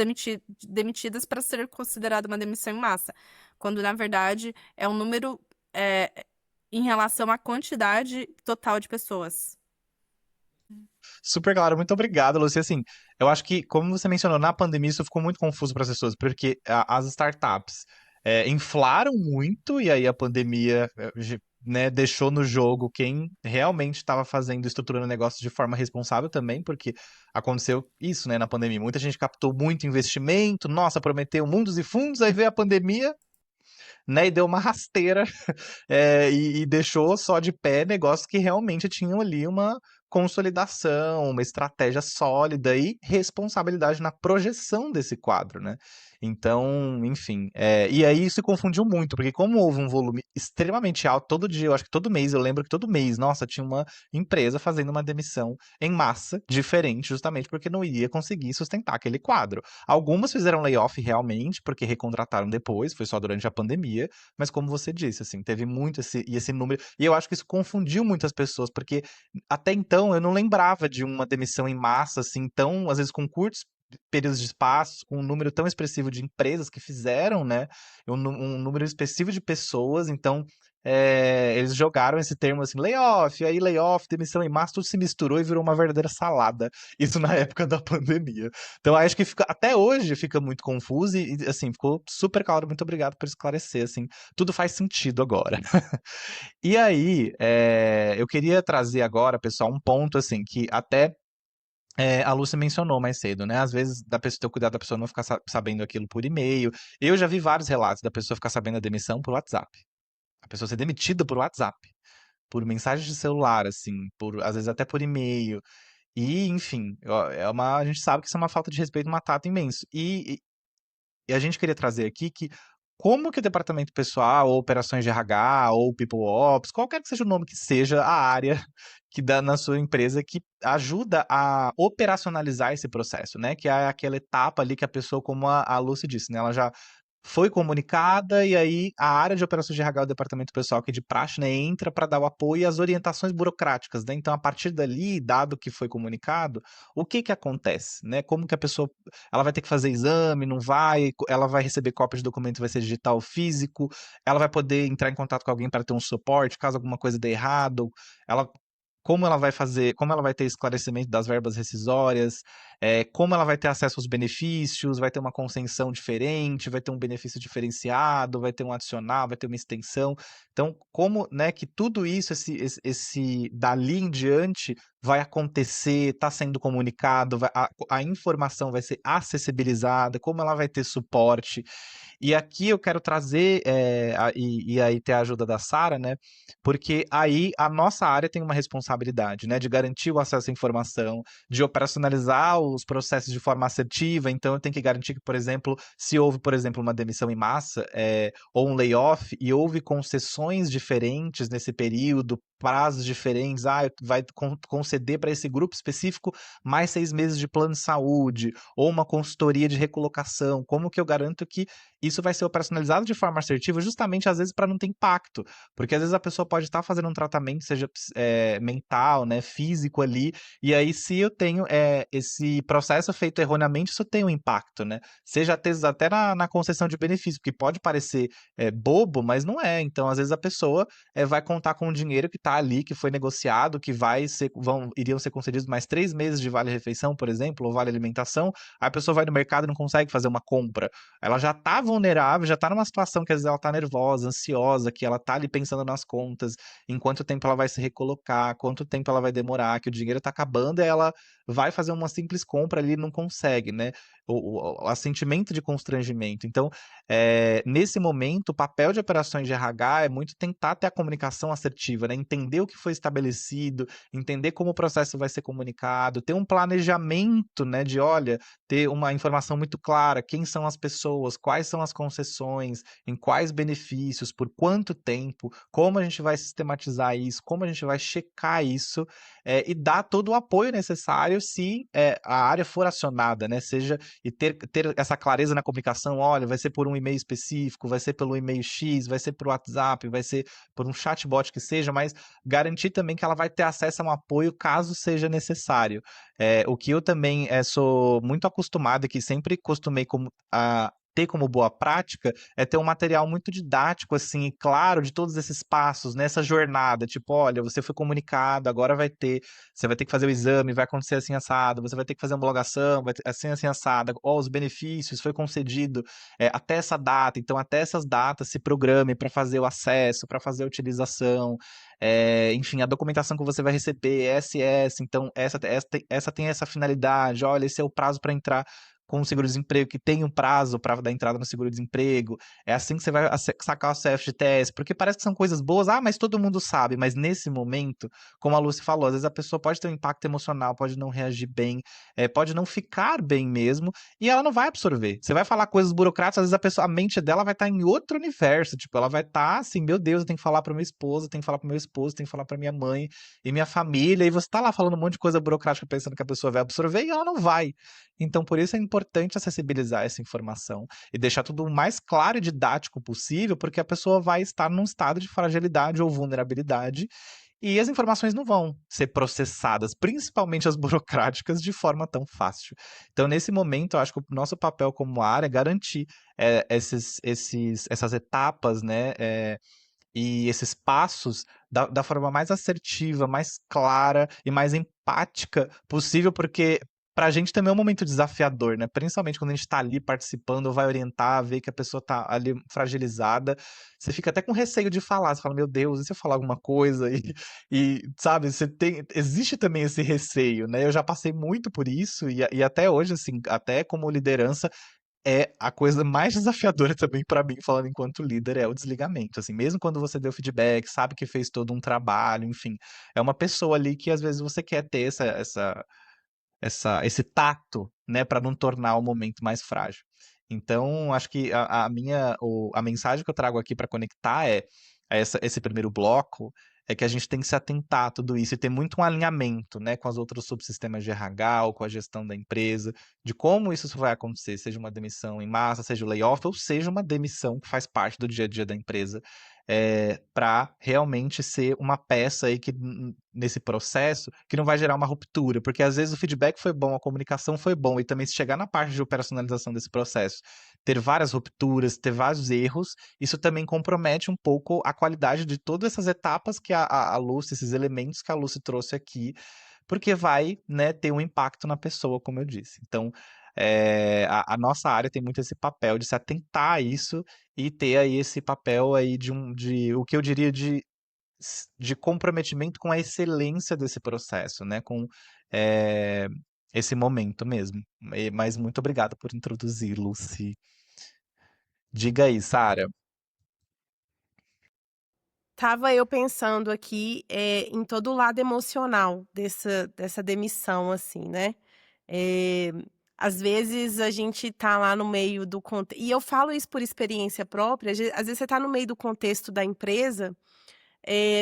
demitidas para ser considerada uma demissão em massa, quando, na verdade, é um número em relação à quantidade total de pessoas. Super claro, muito obrigado, Lucy. Assim, eu acho que, como você mencionou, na pandemia isso ficou muito confuso para as pessoas, porque as startups inflaram muito e aí a pandemia, né, deixou no jogo quem realmente estava fazendo, estruturando o negócio de forma responsável também, porque aconteceu isso, né, na pandemia. Muita gente captou muito investimento, nossa, prometeu mundos e fundos, aí veio a pandemia, né, e deu uma rasteira e deixou só de pé negócios que realmente tinham ali uma consolidação, uma estratégia sólida e responsabilidade na projeção desse quadro, né? Então, enfim, e aí isso confundiu muito, porque como houve um volume extremamente alto, todo dia, eu acho que todo mês, eu lembro que todo mês, nossa, tinha uma empresa fazendo uma demissão em massa, diferente, justamente porque não iria conseguir sustentar aquele quadro. Algumas fizeram layoff realmente, porque recontrataram depois, foi só durante a pandemia, mas como você disse, assim, teve muito esse número, e eu acho que isso confundiu muitas pessoas, porque até então eu não lembrava de uma demissão em massa, assim, tão, às vezes com curtos períodos de espaço, com um número tão expressivo de empresas que fizeram, né, um número expressivo de pessoas, então eles jogaram esse termo assim, layoff, aí layoff, demissão em massa, tudo se misturou e virou uma verdadeira salada, isso na época da pandemia. Então acho que até hoje fica muito confuso e assim, ficou super claro, muito obrigado por esclarecer, assim, tudo faz sentido agora. E aí, eu queria trazer agora, pessoal, um ponto assim, que até a Lúcia mencionou mais cedo, né? Às vezes da pessoa ter o cuidado da pessoa não ficar sabendo aquilo por e-mail. Eu já vi vários relatos da pessoa ficar sabendo a demissão por WhatsApp. A pessoa ser demitida por WhatsApp, por mensagem de celular, assim, às vezes até por e-mail. E, enfim, a gente sabe que isso é uma falta de respeito, uma tato imenso. E a gente queria trazer aqui que como que o departamento pessoal, ou operações de RH, ou People Ops, qualquer que seja o nome que seja a área que dá na sua empresa que ajuda a operacionalizar esse processo, né? Que é aquela etapa ali que a pessoa, como a Lucy disse, né? Ela já foi comunicada e aí a área de operações de RH, o departamento pessoal, que é de praxe, né, entra para dar o apoio e as orientações burocráticas, né? Então, a partir dali, dado que foi comunicado, o que que acontece, né? Como que a pessoa, ela vai ter que fazer exame, não vai, ela vai receber cópia de documento, vai ser digital ou físico, ela vai poder entrar em contato com alguém para ter um suporte, caso alguma coisa dê errado, ela como ela vai fazer, como ela vai ter esclarecimento das verbas rescisórias, como ela vai ter acesso aos benefícios, vai ter uma concessão diferente, vai ter um benefício diferenciado, vai ter um adicional, vai ter uma extensão. Então, como, né, que tudo isso, dali em diante, vai acontecer, está sendo comunicado, a informação vai ser acessibilizada, como ela vai ter suporte. E aqui eu quero trazer, e aí ter a ajuda da Sara, né? Porque aí a nossa área tem uma responsabilidade, né? De garantir o acesso à informação, de operacionalizar os processos de forma assertiva. Então, eu tenho que garantir que, por exemplo, se houve, por exemplo, uma demissão em massa, ou um layoff, e houve concessões diferentes nesse período, prazos diferentes, vai conceder para esse grupo específico mais 6 meses de plano de saúde, ou uma consultoria de recolocação. Como que eu garanto que isso vai ser operacionalizado de forma assertiva, justamente às vezes para não ter impacto, porque às vezes a pessoa pode estar fazendo um tratamento, seja mental, né, físico ali, e aí se eu tenho esse processo feito erroneamente, isso tem um impacto, né, seja até na concessão de benefício, que pode parecer bobo, mas não é, então às vezes a pessoa vai contar com o dinheiro que está ali, que foi negociado, que iriam ser concedidos mais 3 meses de vale-refeição, por exemplo, ou vale-alimentação, aí a pessoa vai no mercado e não consegue fazer uma compra, ela já está vulnerável, já está numa situação que às vezes ela está nervosa, ansiosa, que ela está ali pensando nas contas, em quanto tempo ela vai se recolocar, quanto tempo ela vai demorar, que o dinheiro está acabando, e ela vai fazer uma simples compra ali e não consegue, né? O sentimento de constrangimento. Então, nesse momento, o papel de operações de RH é muito tentar ter a comunicação assertiva, né? Entender o que foi estabelecido, entender como o processo vai ser comunicado, ter um planejamento, né? De, olha, ter uma informação muito clara, quem são as pessoas, quais são as concessões, em quais benefícios, por quanto tempo, como a gente vai sistematizar isso, como a gente vai checar isso, e dar todo o apoio necessário se a área for acionada, né? Seja, e ter essa clareza na comunicação, olha, vai ser por um e-mail específico, vai ser pelo e-mail X, vai ser por WhatsApp, vai ser por um chatbot que seja, mas garantir também que ela vai ter acesso a um apoio caso seja necessário. O que eu também sou muito acostumado e que sempre costumei ter como boa prática é ter um material muito didático, assim, e claro, de todos esses passos nessa jornada. Tipo, olha, você foi comunicado, agora você vai ter que fazer o exame, vai acontecer assim assado, você vai ter que fazer a homologação, vai ter assim assado, ó, os benefícios, foi concedido até essa data, então até essas datas se programe para fazer o acesso, para fazer a utilização. Enfim, a documentação que você vai receber é SS, então essa tem essa finalidade, olha, esse é o prazo para entrar com o seguro-desemprego, que tem um prazo para dar entrada no seguro-desemprego, é assim que você vai sacar o CFGTS, porque parece que são coisas boas, mas todo mundo sabe, mas nesse momento, como a Lucy falou, às vezes a pessoa pode ter um impacto emocional, pode não reagir bem, pode não ficar bem mesmo, e ela não vai absorver. Você vai falar coisas burocráticas, às vezes a mente dela vai estar em outro universo, tipo, ela vai estar assim, meu Deus, eu tenho que falar para minha esposa, tenho que falar para meu esposo, tenho que falar para minha mãe e minha família, e você tá lá falando um monte de coisa burocrática pensando que a pessoa vai absorver e ela não vai. Então, por isso é importante acessibilizar essa informação e deixar tudo o mais claro e didático possível, porque a pessoa vai estar num estado de fragilidade ou vulnerabilidade e as informações não vão ser processadas, principalmente as burocráticas, de forma tão fácil. Então, nesse momento, eu acho que o nosso papel como área é garantir essas etapas, né, e esses passos da forma mais assertiva, mais clara e mais empática possível, porque para a gente também é um momento desafiador, né? Principalmente quando a gente está ali participando, vai orientar, vê que a pessoa está ali fragilizada. Você fica até com receio de falar. Você fala, meu Deus, e se eu falar alguma coisa? E sabe, existe também esse receio, né? Eu já passei muito por isso e até hoje, assim, até como liderança, a coisa mais desafiadora também para mim, falando enquanto líder, é o desligamento, assim, mesmo quando você deu feedback, sabe que fez todo um trabalho, enfim, é uma pessoa ali que às vezes você quer ter esse tato, né, para não tornar o momento mais frágil. Então, acho que a mensagem que eu trago aqui para conectar esse primeiro bloco é que a gente tem que se atentar a tudo isso e ter muito um alinhamento, né, com os outros subsistemas de RH ou com a gestão da empresa, de como isso vai acontecer, seja uma demissão em massa, seja o layoff, ou seja uma demissão que faz parte do dia a dia da empresa, para realmente ser uma peça aí que nesse processo que não vai gerar uma ruptura, porque às vezes o feedback foi bom, a comunicação foi bom, e também se chegar na parte de operacionalização desse processo, ter várias rupturas, ter vários erros, isso também compromete um pouco a qualidade de todas essas etapas que a Lucy, esses elementos que a Lucy trouxe aqui, porque vai, né, ter um impacto na pessoa, como eu disse. Então, a nossa área tem muito esse papel de se atentar a isso e ter aí esse papel aí de o que eu diria de comprometimento com a excelência desse processo, né, com esse momento mesmo. Mas muito obrigado por introduzir, Lucy. Diga aí, Sara. Tava eu pensando aqui em todo o lado emocional dessa demissão, assim, né? Eh, Às vezes a gente tá lá no meio do contexto, e eu falo isso por experiência própria, às vezes você tá no meio do contexto da empresa,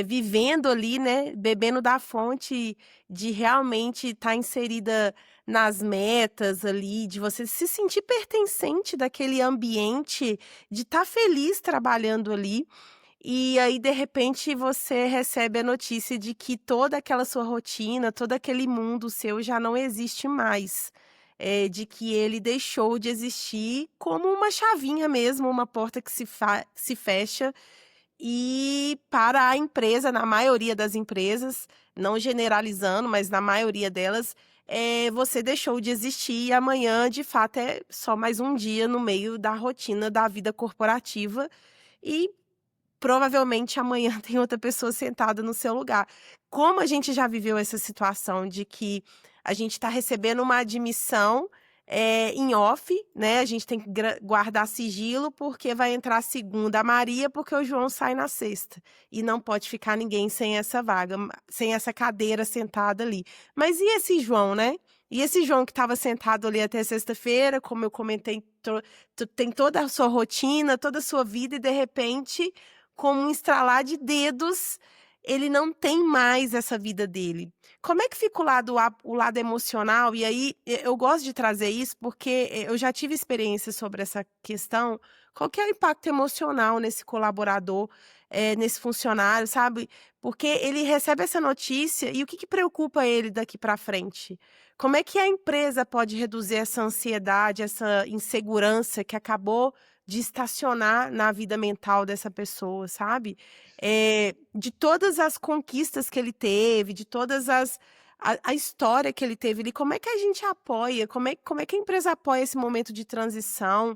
vivendo ali, né, bebendo da fonte de realmente estar inserida nas metas ali, de você se sentir pertencente daquele ambiente, de estar feliz trabalhando ali. E aí, de repente, você recebe a notícia de que toda aquela sua rotina, todo aquele mundo seu já não existe mais. De que ele deixou de existir como uma chavinha mesmo, uma porta que se fecha. E para a empresa, na maioria das empresas, não generalizando, mas na maioria delas, você deixou de existir e amanhã, de fato, é só mais um dia no meio da rotina da vida corporativa. E provavelmente amanhã tem outra pessoa sentada no seu lugar. Como a gente já viveu essa situação de que a gente está recebendo uma admissão, em off, né, a gente tem que guardar sigilo, porque vai entrar a segunda a Maria, porque o João sai na sexta, e não pode ficar ninguém sem essa vaga, sem essa cadeira sentada ali. Mas e esse João, né? E esse João que estava sentado ali até sexta-feira, como eu comentei, tem toda a sua rotina, toda a sua vida, e de repente, como um estralar de dedos, ele não tem mais essa vida dele. Como é que fica o lado emocional? E aí, eu gosto de trazer isso porque eu já tive experiência sobre essa questão. Qual que é o impacto emocional nesse colaborador, nesse funcionário, sabe? Porque ele recebe essa notícia e o que que preocupa ele daqui para frente? Como é que a empresa pode reduzir essa ansiedade, essa insegurança que acabou de estacionar na vida mental dessa pessoa, sabe? De todas as conquistas que ele teve, de todas a história que ele teve ali, como é que a gente apoia? Como é que a empresa apoia esse momento de transição?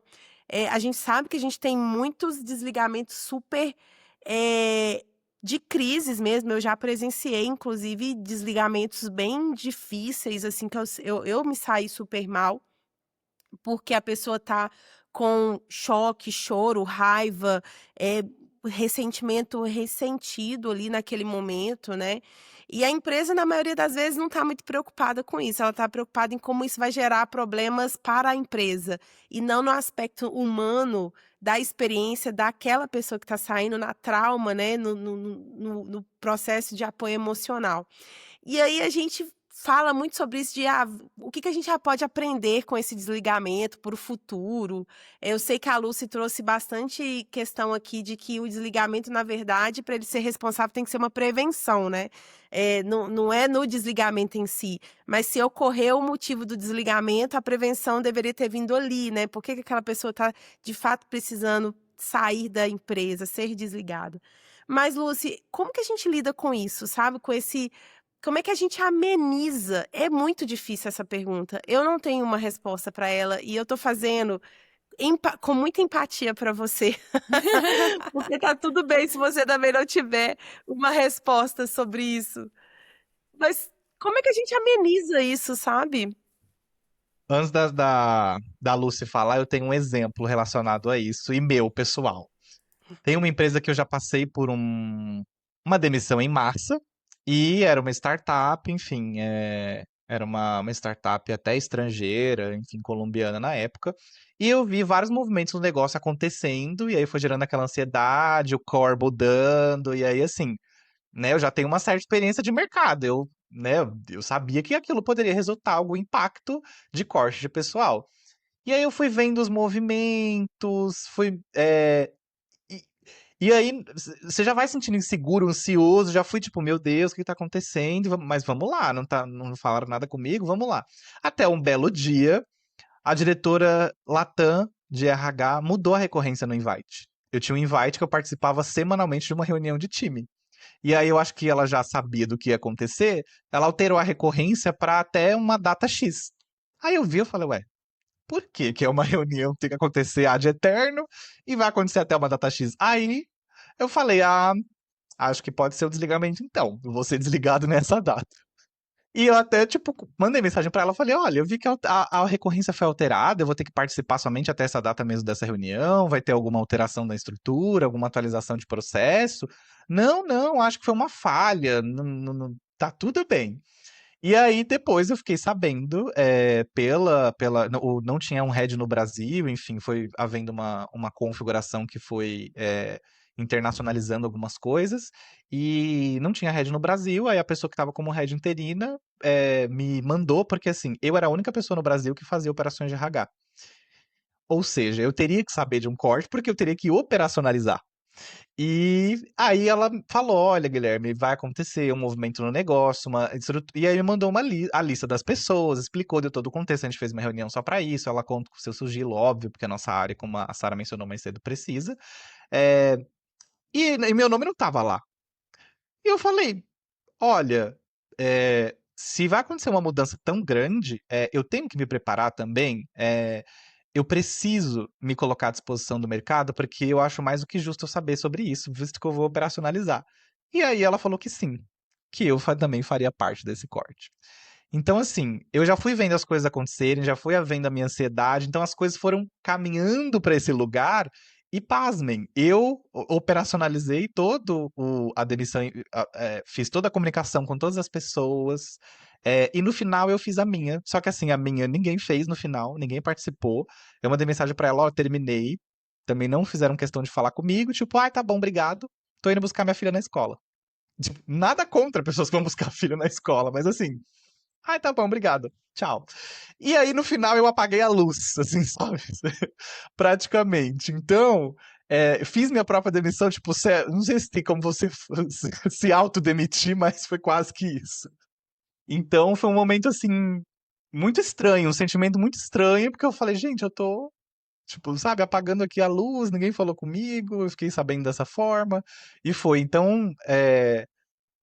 A gente sabe que a gente tem muitos desligamentos super de crises mesmo. Eu já presenciei, inclusive, desligamentos bem difíceis, assim, que eu me saí super mal. porque a pessoa tá com choque, choro, raiva, ressentimento ressentido ali naquele momento, né? E a empresa, na maioria das vezes, não está muito preocupada com isso. Ela está preocupada em como isso vai gerar problemas para a empresa e não no aspecto humano da experiência daquela pessoa que está saindo na trauma, né? No processo de apoio emocional. E aí a gente fala muito sobre isso de o que a gente já pode aprender com esse desligamento para o futuro. Eu sei que a Lucy trouxe bastante questão aqui de que o desligamento, na verdade, para ele ser responsável, tem que ser uma prevenção, né? Não é no desligamento em si, mas se ocorrer o motivo do desligamento, a prevenção deveria ter vindo ali, né? Por que aquela pessoa está, de fato, precisando sair da empresa, ser desligada? Mas, Lucy, como que a gente lida com isso, sabe? Como é que a gente ameniza? É muito difícil essa pergunta. Eu não tenho uma resposta para ela e eu tô fazendo com muita empatia para você, porque tá tudo bem se você também não tiver uma resposta sobre isso. Mas como é que a gente ameniza isso, sabe? Antes da Lucy falar, eu tenho um exemplo relacionado a isso e meu, pessoal. Tem uma empresa que eu já passei por uma demissão em massa e era uma startup, enfim, era uma startup até estrangeira, enfim, colombiana na época. E eu vi vários movimentos no negócio acontecendo e aí foi gerando aquela ansiedade, o core mudando, e aí assim, né, eu já tenho uma certa experiência de mercado. Né, eu sabia que aquilo poderia resultar em algum impacto de corte de pessoal. E aí eu fui vendo os movimentos, e, e aí você já vai sentindo inseguro, ansioso, já fui tipo, meu Deus, o que tá acontecendo? Mas vamos lá, não falaram nada comigo, vamos lá. Até um belo dia, a diretora Latam de RH mudou a recorrência no invite. Eu tinha um invite que eu participava semanalmente de uma reunião de time. E aí eu acho que ela já sabia do que ia acontecer, ela alterou a recorrência para até uma data X. Aí eu vi, eu falei, ué, por que que é uma reunião que tem que acontecer ad eterno e vai acontecer até uma data X? Aí eu falei, acho que pode ser o desligamento então, eu vou ser desligado nessa data. E eu até, tipo, mandei mensagem pra ela, falei, olha, eu vi que a recorrência foi alterada, eu vou ter que participar somente até essa data mesmo dessa reunião, vai ter alguma alteração da estrutura, alguma atualização de processo? Não, não, acho que foi uma falha, tá tudo bem. E aí depois eu fiquei sabendo, não tinha um head no Brasil, enfim, foi havendo uma configuração que foi internacionalizando algumas coisas, e não tinha head no Brasil, aí a pessoa que estava como head interina me mandou, porque assim, eu era a única pessoa no Brasil que fazia operações de RH. Ou seja, eu teria que saber de um corte, porque eu teria que operacionalizar. E aí ela falou: olha, Guilherme, vai acontecer um movimento no negócio, e aí me mandou a lista das pessoas, explicou, deu todo o contexto. A gente fez uma reunião só para isso. Ela conta com o seu sigilo, óbvio, porque a nossa área, como a Sara mencionou mais cedo, precisa. É, e meu nome não tava lá. E eu falei: olha, se vai acontecer uma mudança tão grande, eu tenho que me preparar também. Eu preciso me colocar à disposição do mercado, porque eu acho mais do que justo eu saber sobre isso, visto que eu vou operacionalizar. E aí ela falou que sim, que eu também faria parte desse corte. Então, assim, eu já fui vendo as coisas acontecerem, já fui vendo a minha ansiedade, então as coisas foram caminhando para esse lugar. E pasmem, eu operacionalizei a demissão, fiz toda a comunicação com todas as pessoas, e no final eu fiz a minha. Só que assim, a minha ninguém fez no final, ninguém participou. Eu mandei mensagem pra ela, ó, terminei. Também não fizeram questão de falar comigo, tipo, ai, tá bom, obrigado. Tô indo buscar minha filha na escola. Tipo, nada contra pessoas que vão buscar a filha na escola, mas assim, ai, tá bom, obrigado. Tchau. E aí, no final, eu apaguei a luz, assim, sabe? Praticamente. Então, fiz minha própria demissão, tipo, não sei se tem como você se autodemitir, mas foi quase que isso. Então, foi um momento, assim, muito estranho, um sentimento muito estranho, porque eu falei, gente, eu tô, tipo, sabe, apagando aqui a luz, ninguém falou comigo, eu fiquei sabendo dessa forma, e foi. Então,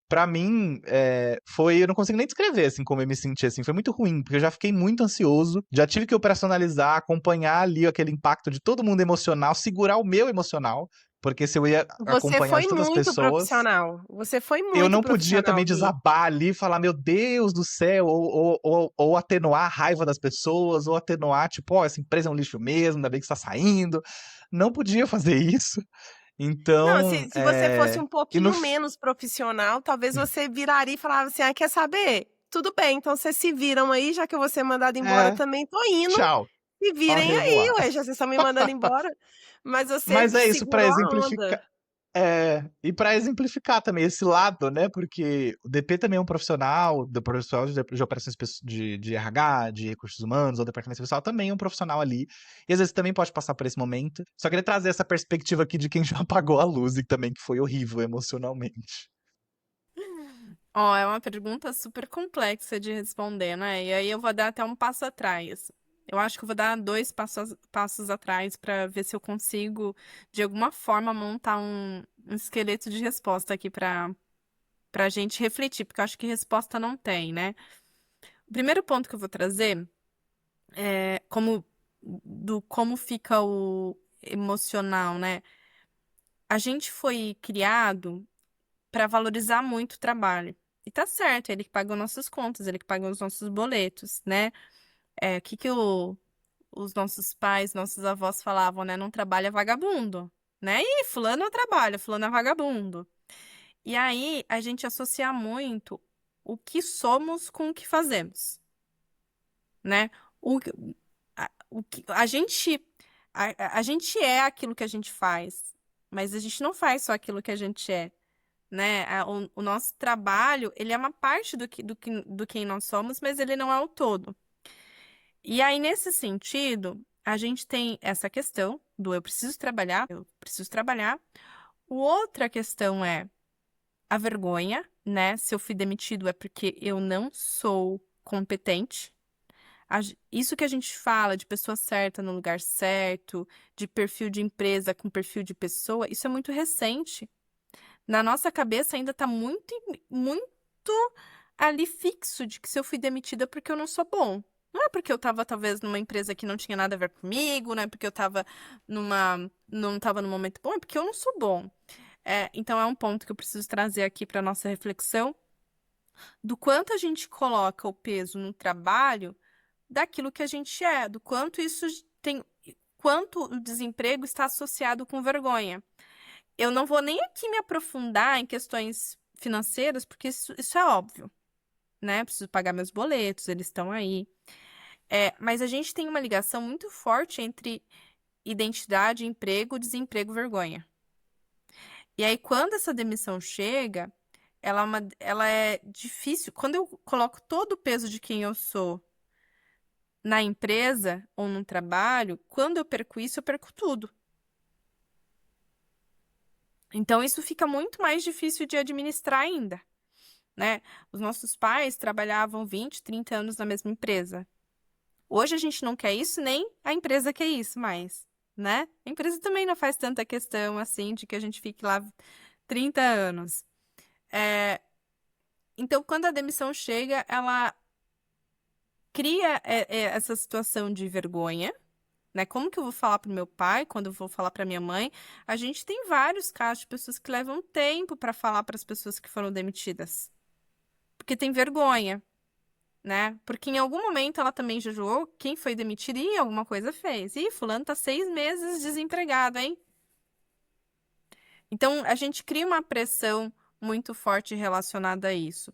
pra mim, eu não consigo nem descrever, assim, como eu me senti, assim, foi muito ruim, porque eu já fiquei muito ansioso, já tive que operacionalizar, acompanhar ali aquele impacto de todo mundo emocional, segurar o meu emocional, Porque se eu ia Você acompanhar foi de todas as muito pessoas, profissional. Você foi eu muito não podia profissional, também Gui. desabar ali e falar, meu Deus do céu, ou atenuar a raiva das pessoas, ou atenuar, tipo, ó, essa empresa é um lixo mesmo, ainda bem que está saindo. Não podia fazer isso. Não, Então, se você fosse um e no pouquinho menos profissional, talvez você viraria e falava assim: "Ah, quer saber? Tudo bem, então vocês se viram aí, já que eu vou ser mandada embora é, também, tô indo, tchau, se au virem aí, revoir. ué, já vocês estão me mandando embora". Mas você Mas é isso, para segurou a exemplificar. onda. E para exemplificar também esse lado, né? Porque o DP também é um profissional, do profissional de operações de RH, de recursos humanos, ou departamento pessoal, também é um profissional ali. E às vezes também pode passar por esse momento. Só queria trazer essa perspectiva aqui de quem já apagou a luz e também que foi horrível emocionalmente. Ó, é uma pergunta super complexa de responder, né? E aí eu vou dar até um passo atrás. Eu acho que eu vou dar dois passos atrás para ver se eu consigo, de alguma forma, montar um esqueleto de resposta aqui para a gente refletir, porque eu acho que resposta não tem, né? O primeiro ponto que eu vou trazer é como fica o emocional, né? A gente foi criado para valorizar muito o trabalho. E tá certo, ele que paga as nossas contas, ele que paga os nossos boletos, né? O que os nossos pais, nossos avós falavam, né? Não trabalha vagabundo, né? Ih, fulano não trabalha, fulano é vagabundo. E aí a gente associa muito o que somos com o que fazemos, né? O, o que a gente é aquilo que a gente faz, mas a gente não faz só aquilo que a gente é, né? O nosso trabalho, ele é uma parte do quem nós somos, mas ele não é o todo. E aí, nesse sentido, a gente tem essa questão do eu preciso trabalhar. Outra questão é a vergonha, né? Se eu fui demitido é porque eu não sou competente. Isso que a gente fala de pessoa certa no lugar certo, de perfil de empresa com perfil de pessoa, isso é muito recente. Na nossa cabeça ainda tá muito ali fixo de que se eu fui demitida é porque eu não sou bom. Não é porque eu tava, talvez, numa empresa que não tinha nada a ver comigo, não é porque eu tava não tava num momento bom, é porque eu não sou bom. Então é um ponto que eu preciso trazer aqui para nossa reflexão do quanto a gente coloca o peso no trabalho daquilo que a gente é, do quanto isso tem, quanto o desemprego está associado com vergonha. Eu não vou nem aqui me aprofundar em questões financeiras, porque isso é óbvio, né? Preciso pagar meus boletos, eles estão aí. Mas a gente tem uma ligação muito forte entre identidade, emprego, desemprego, vergonha. E aí, quando essa demissão chega, ela é difícil. Quando eu coloco todo o peso de quem eu sou na empresa ou no trabalho, quando eu perco isso, eu perco tudo. Então, isso fica muito mais difícil de administrar ainda, né? Os nossos pais trabalhavam 20, 30 anos na mesma empresa. Hoje a gente não quer isso, nem a empresa quer isso mais, né? A empresa também não faz tanta questão assim de que a gente fique lá 30 anos. É, Então, quando a demissão chega, ela cria essa situação de vergonha, né? Como que eu vou falar para o meu pai, quando eu vou falar para minha mãe? A gente tem vários casos de pessoas que levam tempo para falar para as pessoas que foram demitidas, porque tem vergonha, né? Porque em algum momento ela também já julgou quem foi demitido e alguma coisa fez. Ih, fulano tá 6 meses desempregado, hein? Então, a gente cria uma pressão muito forte relacionada a isso.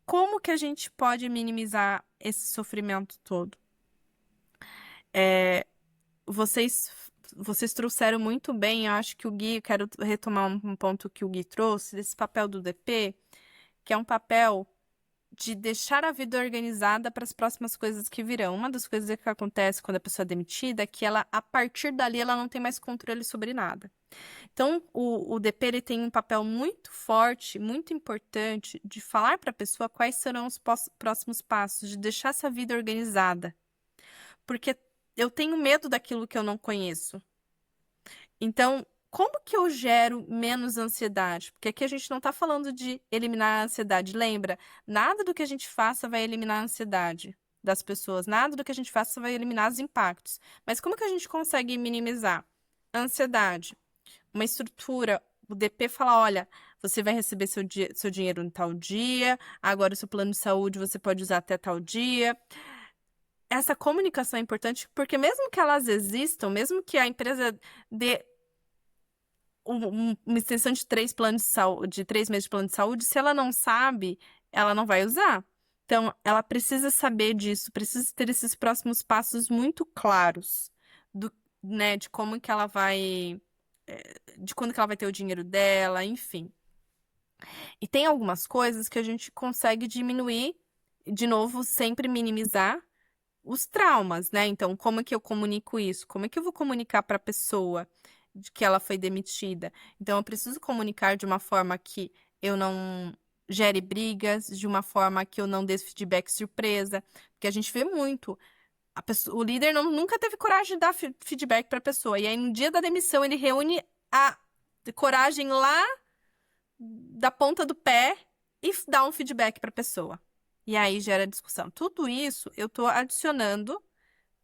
Como que a gente pode minimizar esse sofrimento todo? É, vocês, vocês trouxeram muito bem, eu acho que o Gui, eu quero retomar um ponto que o Gui trouxe, desse papel do DP, que é um papel de deixar a vida organizada para as próximas coisas que virão. Uma das coisas que acontece quando a pessoa é demitida é que ela, a partir dali, ela não tem mais controle sobre nada. Então, o DP ele tem um papel muito forte, muito importante, de falar para a pessoa quais serão os próximos passos, de deixar essa vida organizada. Porque eu tenho medo daquilo que eu não conheço. Então, como que eu gero menos ansiedade? Porque aqui a gente não está falando de eliminar a ansiedade. Lembra, nada do que a gente faça vai eliminar a ansiedade das pessoas, nada do que a gente faça vai eliminar os impactos. Mas como que a gente consegue minimizar a ansiedade? uma estrutura. O DP fala, olha, você vai receber seu dinheiro em tal dia, agora o seu plano de saúde você pode usar até tal dia. Essa comunicação é importante porque mesmo que elas existam, mesmo que a empresa dê uma extensão de 3 planos de saúde, de 3 meses de plano de saúde, se ela não sabe, ela não vai usar. Então, ela precisa saber disso, precisa ter esses próximos passos muito claros do, né, de como que ela vai, de quando que ela vai ter o dinheiro dela, enfim. E tem algumas coisas que a gente consegue diminuir, de novo, sempre minimizar os traumas, né? Então, como é que eu comunico isso? Como é que eu vou comunicar para a pessoa de que ela foi demitida? Então, eu preciso comunicar de uma forma que eu não gere brigas, de uma forma que eu não dê feedback surpresa, porque a gente vê muito. O líder nunca teve coragem de dar feedback para a pessoa. E aí, no dia da demissão, ele reúne a coragem lá da ponta do pé e dá um feedback para a pessoa. E aí gera discussão. Tudo isso eu estou adicionando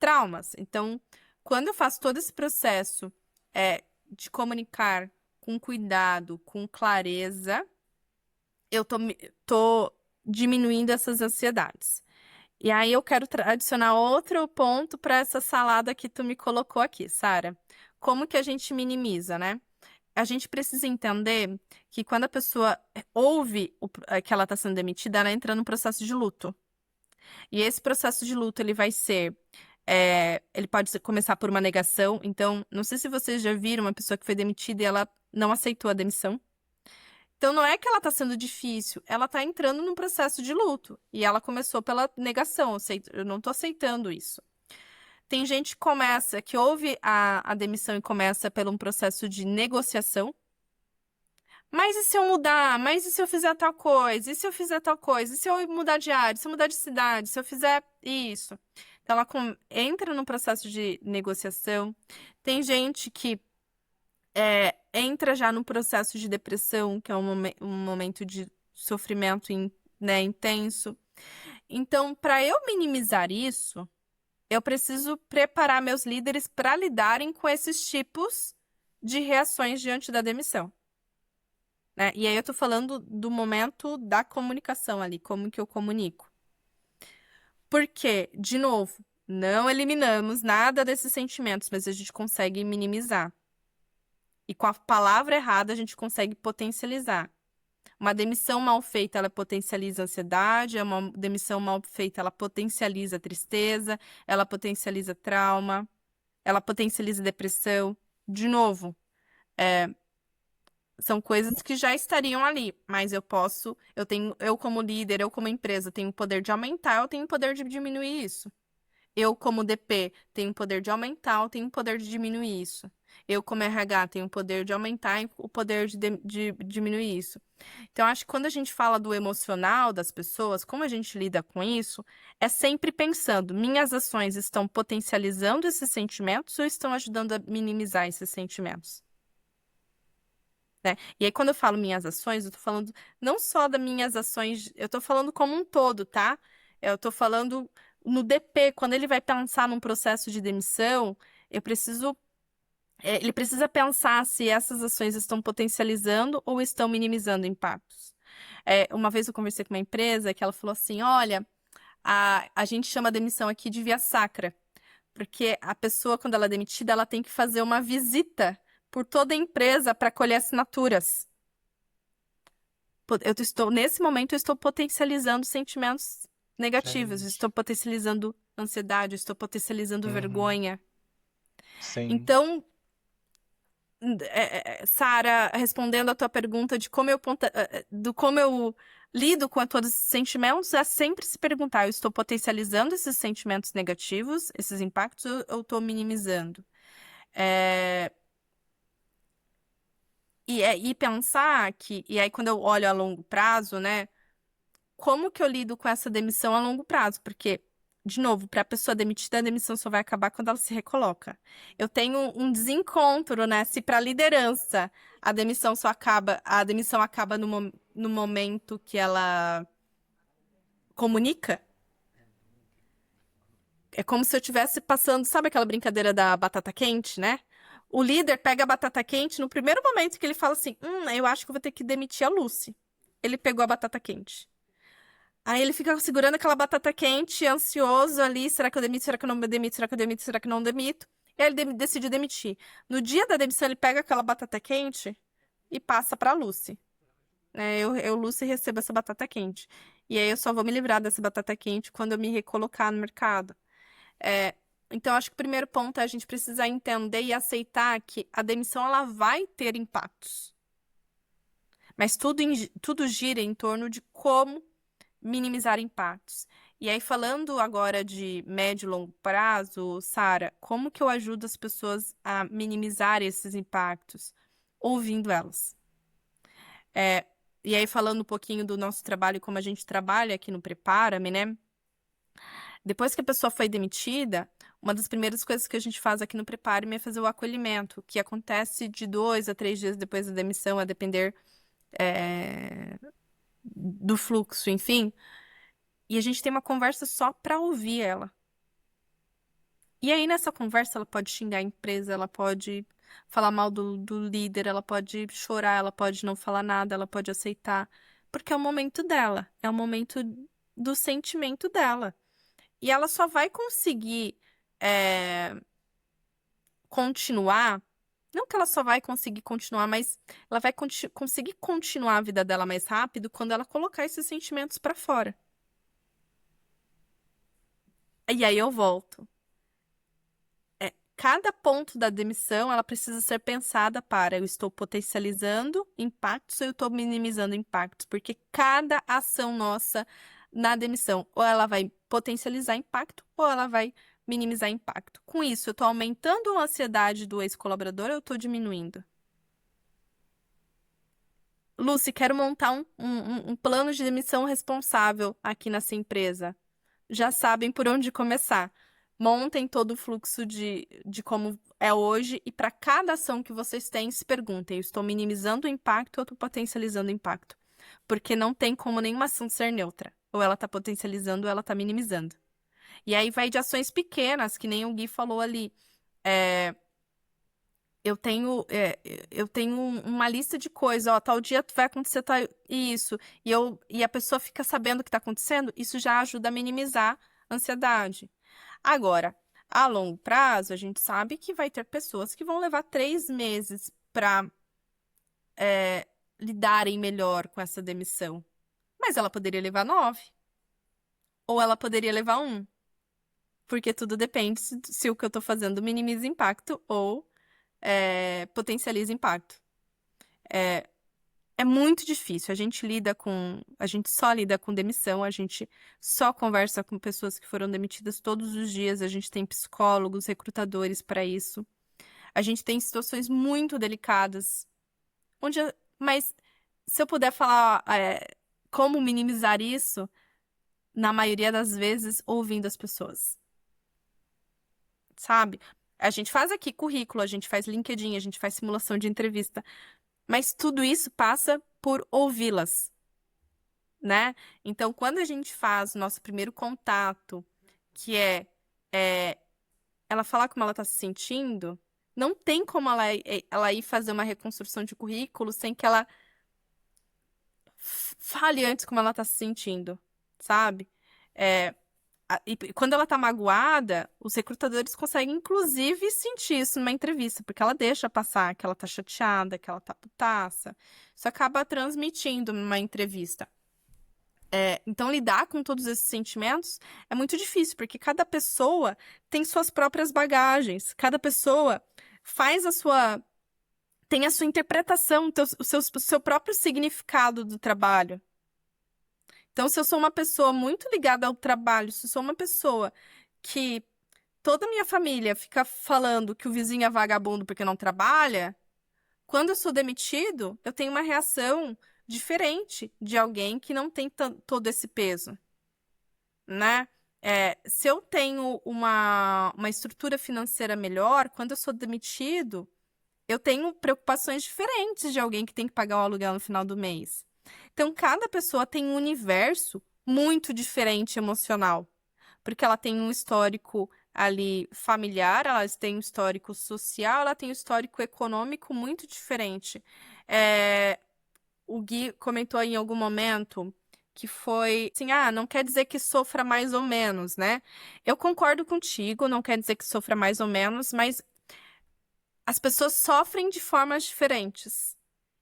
traumas. Então, quando eu faço todo esse processo de comunicar com cuidado, com clareza, eu tô diminuindo essas ansiedades. E aí eu quero adicionar outro ponto para essa salada que tu me colocou aqui, Sara. Como que a gente minimiza, né? A gente precisa entender que quando a pessoa ouve que ela está sendo demitida, ela entra num processo de luto. E esse processo de luto, ele vai ser... ele pode começar por uma negação. Então, não sei se vocês já viram uma pessoa que foi demitida e ela não aceitou a demissão. Então, não é que ela está sendo difícil, ela está entrando num processo de luto. E ela começou pela negação, eu não estou aceitando isso. Tem gente que ouve a demissão e começa por um processo de negociação. Mas e se eu mudar? Mas e se eu fizer tal coisa? E se eu fizer tal coisa? E se eu mudar de área? Se eu mudar de cidade? Se eu fizer isso? Então, ela entra no processo de negociação. Tem gente que entra já no processo de depressão, que é um momento de sofrimento né, intenso. Então, para eu minimizar isso, eu preciso preparar meus líderes para lidarem com esses tipos de reações diante da demissão. Né? E aí eu tô falando do momento da comunicação ali, como que eu comunico. Porque, de novo, não eliminamos nada desses sentimentos, mas a gente consegue minimizar. E com a palavra errada, a gente consegue potencializar. Uma demissão mal feita, ela potencializa a ansiedade, uma demissão mal feita, ela potencializa a tristeza, ela potencializa trauma, ela potencializa depressão. De novo, são coisas que já estariam ali, mas eu como líder, eu como empresa, tenho o poder de aumentar, eu tenho o poder de diminuir isso. Eu como DP tenho o poder de aumentar, eu tenho o poder de diminuir isso. Eu como RH tenho o poder de aumentar e o poder de diminuir isso. Então, acho que quando a gente fala do emocional das pessoas, como a gente lida com isso, é sempre pensando, minhas ações estão potencializando esses sentimentos ou estão ajudando a minimizar esses sentimentos? Né? E aí, quando eu falo minhas ações, eu tô falando não só das minhas ações, eu tô falando como um todo, tá? Eu tô falando no DP, quando ele vai pensar num processo de demissão, ele precisa pensar se essas ações estão potencializando ou estão minimizando impactos. Uma vez eu conversei com uma empresa que ela falou assim, olha, a gente chama a demissão aqui de via sacra, porque a pessoa, quando ela é demitida, ela tem que fazer uma visita por toda a empresa para colher assinaturas. Nesse momento, eu estou potencializando sentimentos negativos, Gente. estou potencializando ansiedade, estou potencializando Uhum. vergonha. Sim. Então, Sara, respondendo a tua pergunta de como eu lido com todos esses sentimentos, é sempre se perguntar, eu estou potencializando esses sentimentos negativos, esses impactos, ou eu estou minimizando? E pensar e aí quando eu olho a longo prazo, né, como que eu lido com essa demissão a longo prazo? Porque, de novo, para a pessoa demitida, a demissão só vai acabar quando ela se recoloca. Eu tenho um desencontro, né? Se para a liderança a demissão acaba no momento que ela comunica, é como se eu estivesse passando, sabe aquela brincadeira da batata quente, né? O líder pega a batata quente no primeiro momento que ele fala assim: eu acho que eu vou ter que demitir a Lucy. Ele pegou a batata quente. Aí ele fica segurando aquela batata quente, ansioso ali. Será que eu demito? Será que eu não demito? Será que eu demito? Será que eu não demito? E aí ele decide demitir. No dia da demissão, ele pega aquela batata quente e passa pra Lucy. Lucy, recebo essa batata quente. E aí eu só vou me livrar dessa batata quente quando eu me recolocar no mercado. Então, acho que o primeiro ponto é a gente precisar entender e aceitar que a demissão ela vai ter impactos. Mas tudo gira em torno de como minimizar impactos. E aí, falando agora de médio e longo prazo, Sara, como que eu ajudo as pessoas a minimizar esses impactos? Ouvindo elas. E aí, falando um pouquinho do nosso trabalho, como a gente trabalha aqui no Prepara-me, né? Depois que a pessoa foi demitida, uma das primeiras coisas que a gente faz aqui no Prepare-me é fazer o acolhimento, que acontece de 2 a 3 dias depois da demissão, a depender do fluxo, enfim. E a gente tem uma conversa só para ouvir ela. E aí, nessa conversa, ela pode xingar a empresa, ela pode falar mal do líder, ela pode chorar, ela pode não falar nada, ela pode aceitar. Porque é o momento dela, é o momento do sentimento dela. E ela só vai conseguir continuar. Não que ela só vai conseguir continuar, mas ela vai conseguir continuar a vida dela mais rápido quando ela colocar esses sentimentos para fora. E aí eu volto. Cada ponto da demissão, ela precisa ser pensada para eu estou potencializando impactos ou eu estou minimizando impactos, porque cada ação nossa na demissão, ou ela vai potencializar impacto ou ela vai minimizar impacto. Com isso, eu estou aumentando a ansiedade do ex-colaborador ou eu estou diminuindo? Lucy, quero montar um plano de demissão responsável aqui nessa empresa. Já sabem por onde começar. Montem todo o fluxo de como é hoje e para cada ação que vocês têm, se perguntem: eu estou minimizando o impacto ou estou potencializando o impacto? Porque não tem como nenhuma ação ser neutra. Ou ela está potencializando ou ela está minimizando. E aí vai de ações pequenas, que nem o Gui falou ali. Eu tenho uma lista de coisas, ó, tal dia vai acontecer isso, e a pessoa fica sabendo o que está acontecendo, isso já ajuda a minimizar a ansiedade. Agora, a longo prazo, a gente sabe que vai ter pessoas que vão levar 3 meses para lidarem melhor com essa demissão. Mas ela poderia levar 9. Ou ela poderia levar 1. Porque tudo depende se o que eu estou fazendo minimiza impacto ou potencializa impacto. É muito difícil. A gente só lida com demissão, a gente só conversa com pessoas que foram demitidas todos os dias, a gente tem psicólogos, recrutadores para isso. A gente tem situações muito delicadas, mas se eu puder falar como minimizar isso, na maioria das vezes, ouvindo as pessoas. Sabe? A gente faz aqui currículo, a gente faz LinkedIn, a gente faz simulação de entrevista, mas tudo isso passa por ouvi-las, né? Então, quando a gente faz o nosso primeiro contato, que ela falar como ela está se sentindo, não tem como ela ir fazer uma reconstrução de currículo sem que ela fale antes como ela está se sentindo, sabe? E quando ela tá magoada, os recrutadores conseguem, inclusive, sentir isso numa entrevista, porque ela deixa passar que ela tá chateada, que ela tá putaça. Isso acaba transmitindo numa entrevista. Então, lidar com todos esses sentimentos é muito difícil, porque cada pessoa tem suas próprias bagagens, cada pessoa tem a sua interpretação, o seu próprio significado do trabalho. Então, se eu sou uma pessoa muito ligada ao trabalho, se eu sou uma pessoa que toda a minha família fica falando que o vizinho é vagabundo porque não trabalha, quando eu sou demitido, eu tenho uma reação diferente de alguém que não tem todo esse peso, né? Se eu tenho uma estrutura financeira melhor, quando eu sou demitido, eu tenho preocupações diferentes de alguém que tem que pagar o aluguel no final do mês. Então, cada pessoa tem um universo muito diferente emocional, porque ela tem um histórico ali familiar, elas têm um histórico social, ela tem um histórico econômico muito diferente. O Gui comentou em algum momento que foi assim, não quer dizer que sofra mais ou menos, né? Eu concordo contigo, não quer dizer que sofra mais ou menos, mas as pessoas sofrem de formas diferentes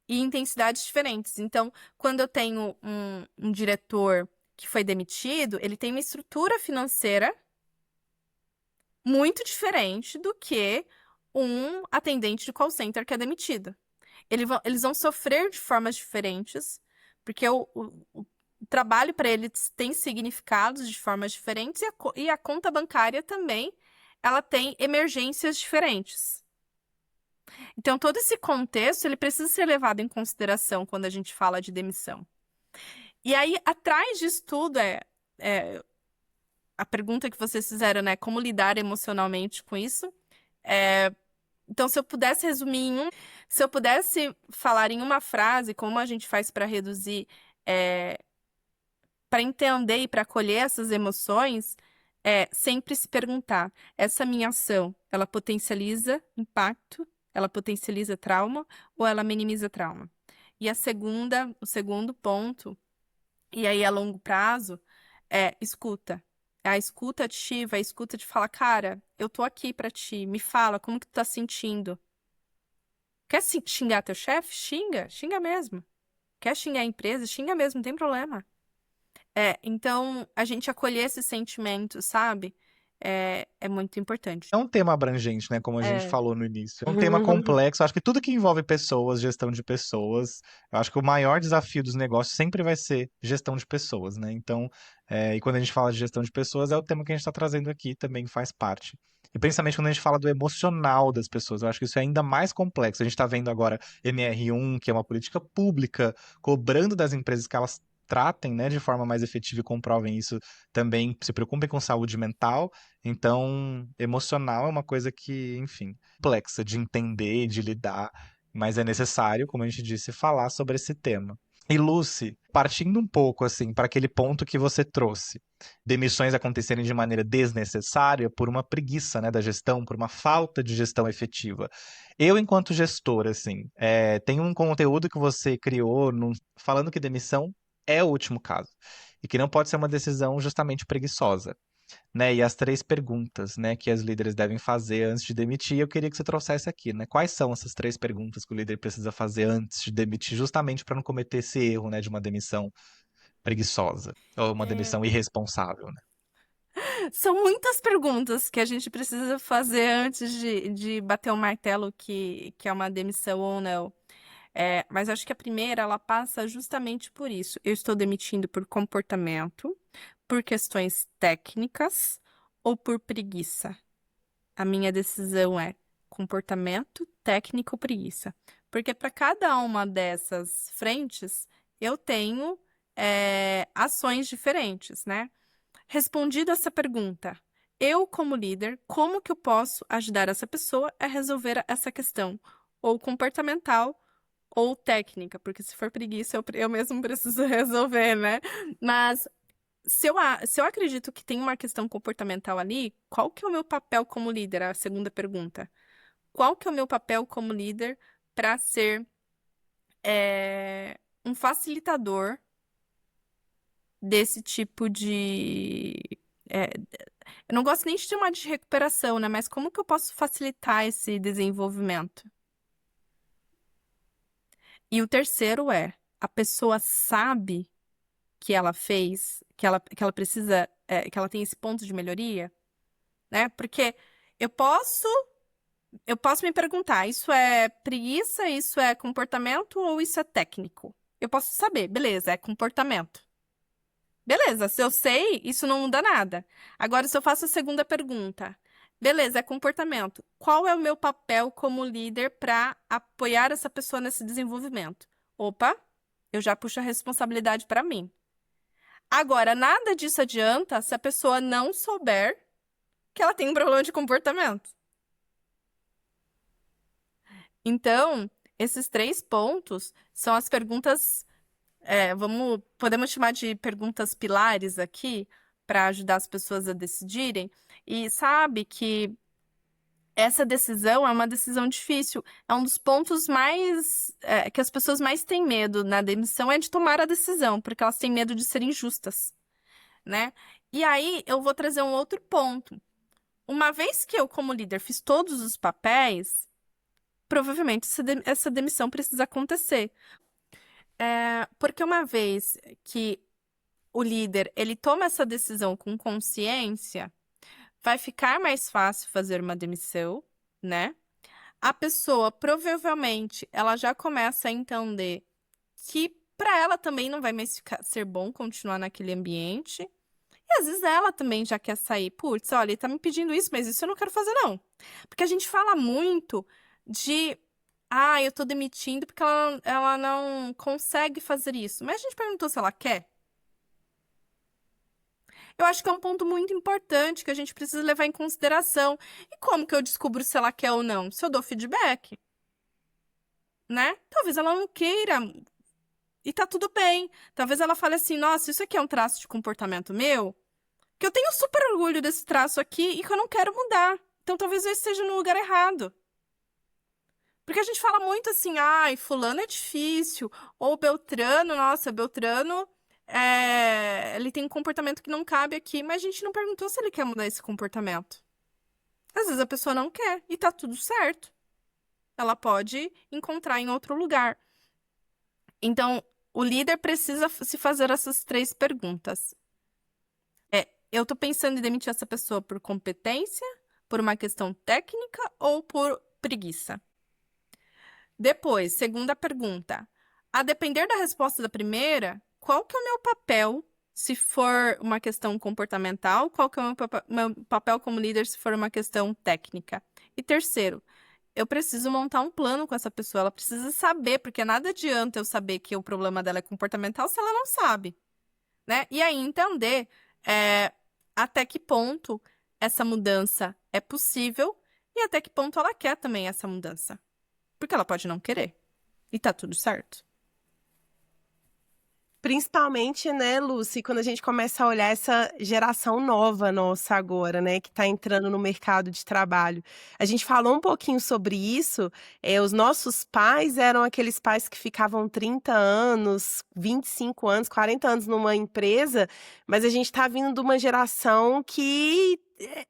e intensidades diferentes. Então, quando eu tenho um diretor que foi demitido, ele tem uma estrutura financeira muito diferente do que um atendente de call center que é demitido. Eles vão sofrer de formas diferentes, porque o trabalho para eles tem significados de formas diferentes e a conta bancária também, ela tem emergências diferentes. Então, todo esse contexto, ele precisa ser levado em consideração quando a gente fala de demissão. E aí, atrás disso tudo é a pergunta que vocês fizeram, né? Como lidar emocionalmente com isso? Então, se eu pudesse resumir se eu pudesse falar em uma frase como a gente faz para reduzir, para entender e para acolher essas emoções, sempre se perguntar: essa minha ação, ela potencializa impacto, ela potencializa trauma ou ela minimiza trauma? E o segundo ponto, e aí a longo prazo, é escuta. A escuta ativa, a escuta de falar, cara, eu tô aqui pra ti, me fala, como que tu tá sentindo? Quer xingar teu chefe? Xinga mesmo. Quer xingar a empresa? Xinga mesmo, não tem problema. Então, a gente acolher esse sentimento, sabe? É muito importante. É um tema abrangente, né? Como a gente É. falou no início. É um tema complexo. Acho que tudo que envolve pessoas, gestão de pessoas, eu acho que o maior desafio dos negócios sempre vai ser gestão de pessoas, né? Então, e quando a gente fala de gestão de pessoas, é o tema que a gente está trazendo aqui, também faz parte. E principalmente quando a gente fala do emocional das pessoas, eu acho que isso é ainda mais complexo. A gente está vendo agora MR1, que é uma política pública, cobrando das empresas que elas tratem, né, de forma mais efetiva e comprovem isso também, se preocupem com saúde mental. Então, emocional é uma coisa que, enfim, complexa de entender, de lidar, mas é necessário, como a gente disse, falar sobre esse tema. E Lucy, partindo um pouco assim para aquele ponto que você trouxe, demissões acontecerem de maneira desnecessária por uma preguiça, né, da gestão, por uma falta de gestão efetiva. Eu, enquanto gestor, assim, tem um conteúdo que você criou falando que demissão é o último caso e que não pode ser uma decisão justamente preguiçosa, né? E as 3 perguntas, né, que as líderes devem fazer antes de demitir, eu queria que você trouxesse aqui, né? Quais são essas 3 perguntas que o líder precisa fazer antes de demitir, justamente para não cometer esse erro, né, de uma demissão preguiçosa ou uma demissão irresponsável, né? São muitas perguntas que a gente precisa fazer antes de bater o martelo que é uma demissão ou não. Mas acho que a primeira, ela passa justamente por isso. Eu estou demitindo por comportamento, por questões técnicas ou por preguiça? A minha decisão é comportamento, técnico, preguiça. Porque para cada uma dessas frentes, eu tenho ações diferentes, né? Respondida essa pergunta, eu, como líder, como que eu posso ajudar essa pessoa a resolver essa questão? Ou comportamental ou técnica, porque se for preguiça, eu mesmo preciso resolver, né? Mas se eu acredito que tem uma questão comportamental ali, qual que é o meu papel como líder? A segunda pergunta. Qual que é o meu papel como líder para ser um facilitador desse tipo de. é, eu não gosto nem de chamar de recuperação, né? Mas como que eu posso facilitar esse desenvolvimento? E o terceiro a pessoa sabe que ela fez, que ela precisa, que ela tem esse ponto de melhoria, né? Porque eu posso, eu posso me perguntar, isso é preguiça, isso é comportamento ou isso é técnico? Eu posso saber, beleza, é comportamento. Beleza, se eu sei, isso não muda nada. Agora, se eu faço a segunda pergunta, beleza, é comportamento. Qual é o meu papel como líder para apoiar essa pessoa nesse desenvolvimento? Opa, eu já puxo a responsabilidade para mim. Agora, nada disso adianta se a pessoa não souber que ela tem um problema de comportamento. Então, esses 3 pontos são as perguntas, podemos chamar de perguntas pilares aqui, para ajudar as pessoas a decidirem, e sabe que essa decisão é uma decisão difícil. É um dos pontos que as pessoas mais têm medo na demissão é de tomar a decisão, porque elas têm medo de serem injustas, né? E aí eu vou trazer um outro ponto. Uma vez que eu, como líder, fiz todos os papéis, provavelmente essa demissão precisa acontecer. Porque uma vez que o líder ele toma essa decisão com consciência, vai ficar mais fácil fazer uma demissão, né? A pessoa provavelmente ela já começa a entender que para ela também não vai mais ser bom continuar naquele ambiente. E às vezes ela também já quer sair. Putz, olha, ele tá me pedindo isso, mas isso eu não quero fazer, não. Porque a gente fala muito de. Ah, eu tô demitindo porque ela não consegue fazer isso. Mas a gente perguntou se ela quer. Eu acho que é um ponto muito importante que a gente precisa levar em consideração. E como que eu descubro se ela quer ou não? Se eu dou feedback, né? Talvez ela não queira e tá tudo bem. Talvez ela fale assim: nossa, isso aqui é um traço de comportamento meu, que eu tenho super orgulho desse traço aqui e que eu não quero mudar. Então talvez eu esteja no lugar errado. Porque a gente fala muito assim: ai, fulano é difícil, ou Beltrano, nossa, Beltrano. Ele tem um comportamento que não cabe aqui, mas a gente não perguntou se ele quer mudar esse comportamento. Às vezes a pessoa não quer e tá tudo certo. Ela pode encontrar em outro lugar. Então, o líder precisa se fazer essas 3 perguntas. Eu tô pensando em demitir essa pessoa por competência, por uma questão técnica ou por preguiça? Depois, segunda pergunta. A depender da resposta da primeira, qual que é o meu papel se for uma questão comportamental? Qual que é o meu papel como líder se for uma questão técnica? E terceiro, eu preciso montar um plano com essa pessoa. Ela precisa saber, porque nada adianta eu saber que o problema dela é comportamental se ela não sabe, né? E aí entender até que ponto essa mudança é possível e até que ponto ela quer também essa mudança. Porque ela pode não querer. E tá tudo certo. Principalmente, né, Lucy, quando a gente começa a olhar essa geração nova nossa agora, né, que está entrando no mercado de trabalho. A gente falou um pouquinho sobre isso. Os nossos pais eram aqueles pais que ficavam 30 anos, 25 anos, 40 anos numa empresa, mas a gente está vindo de uma geração que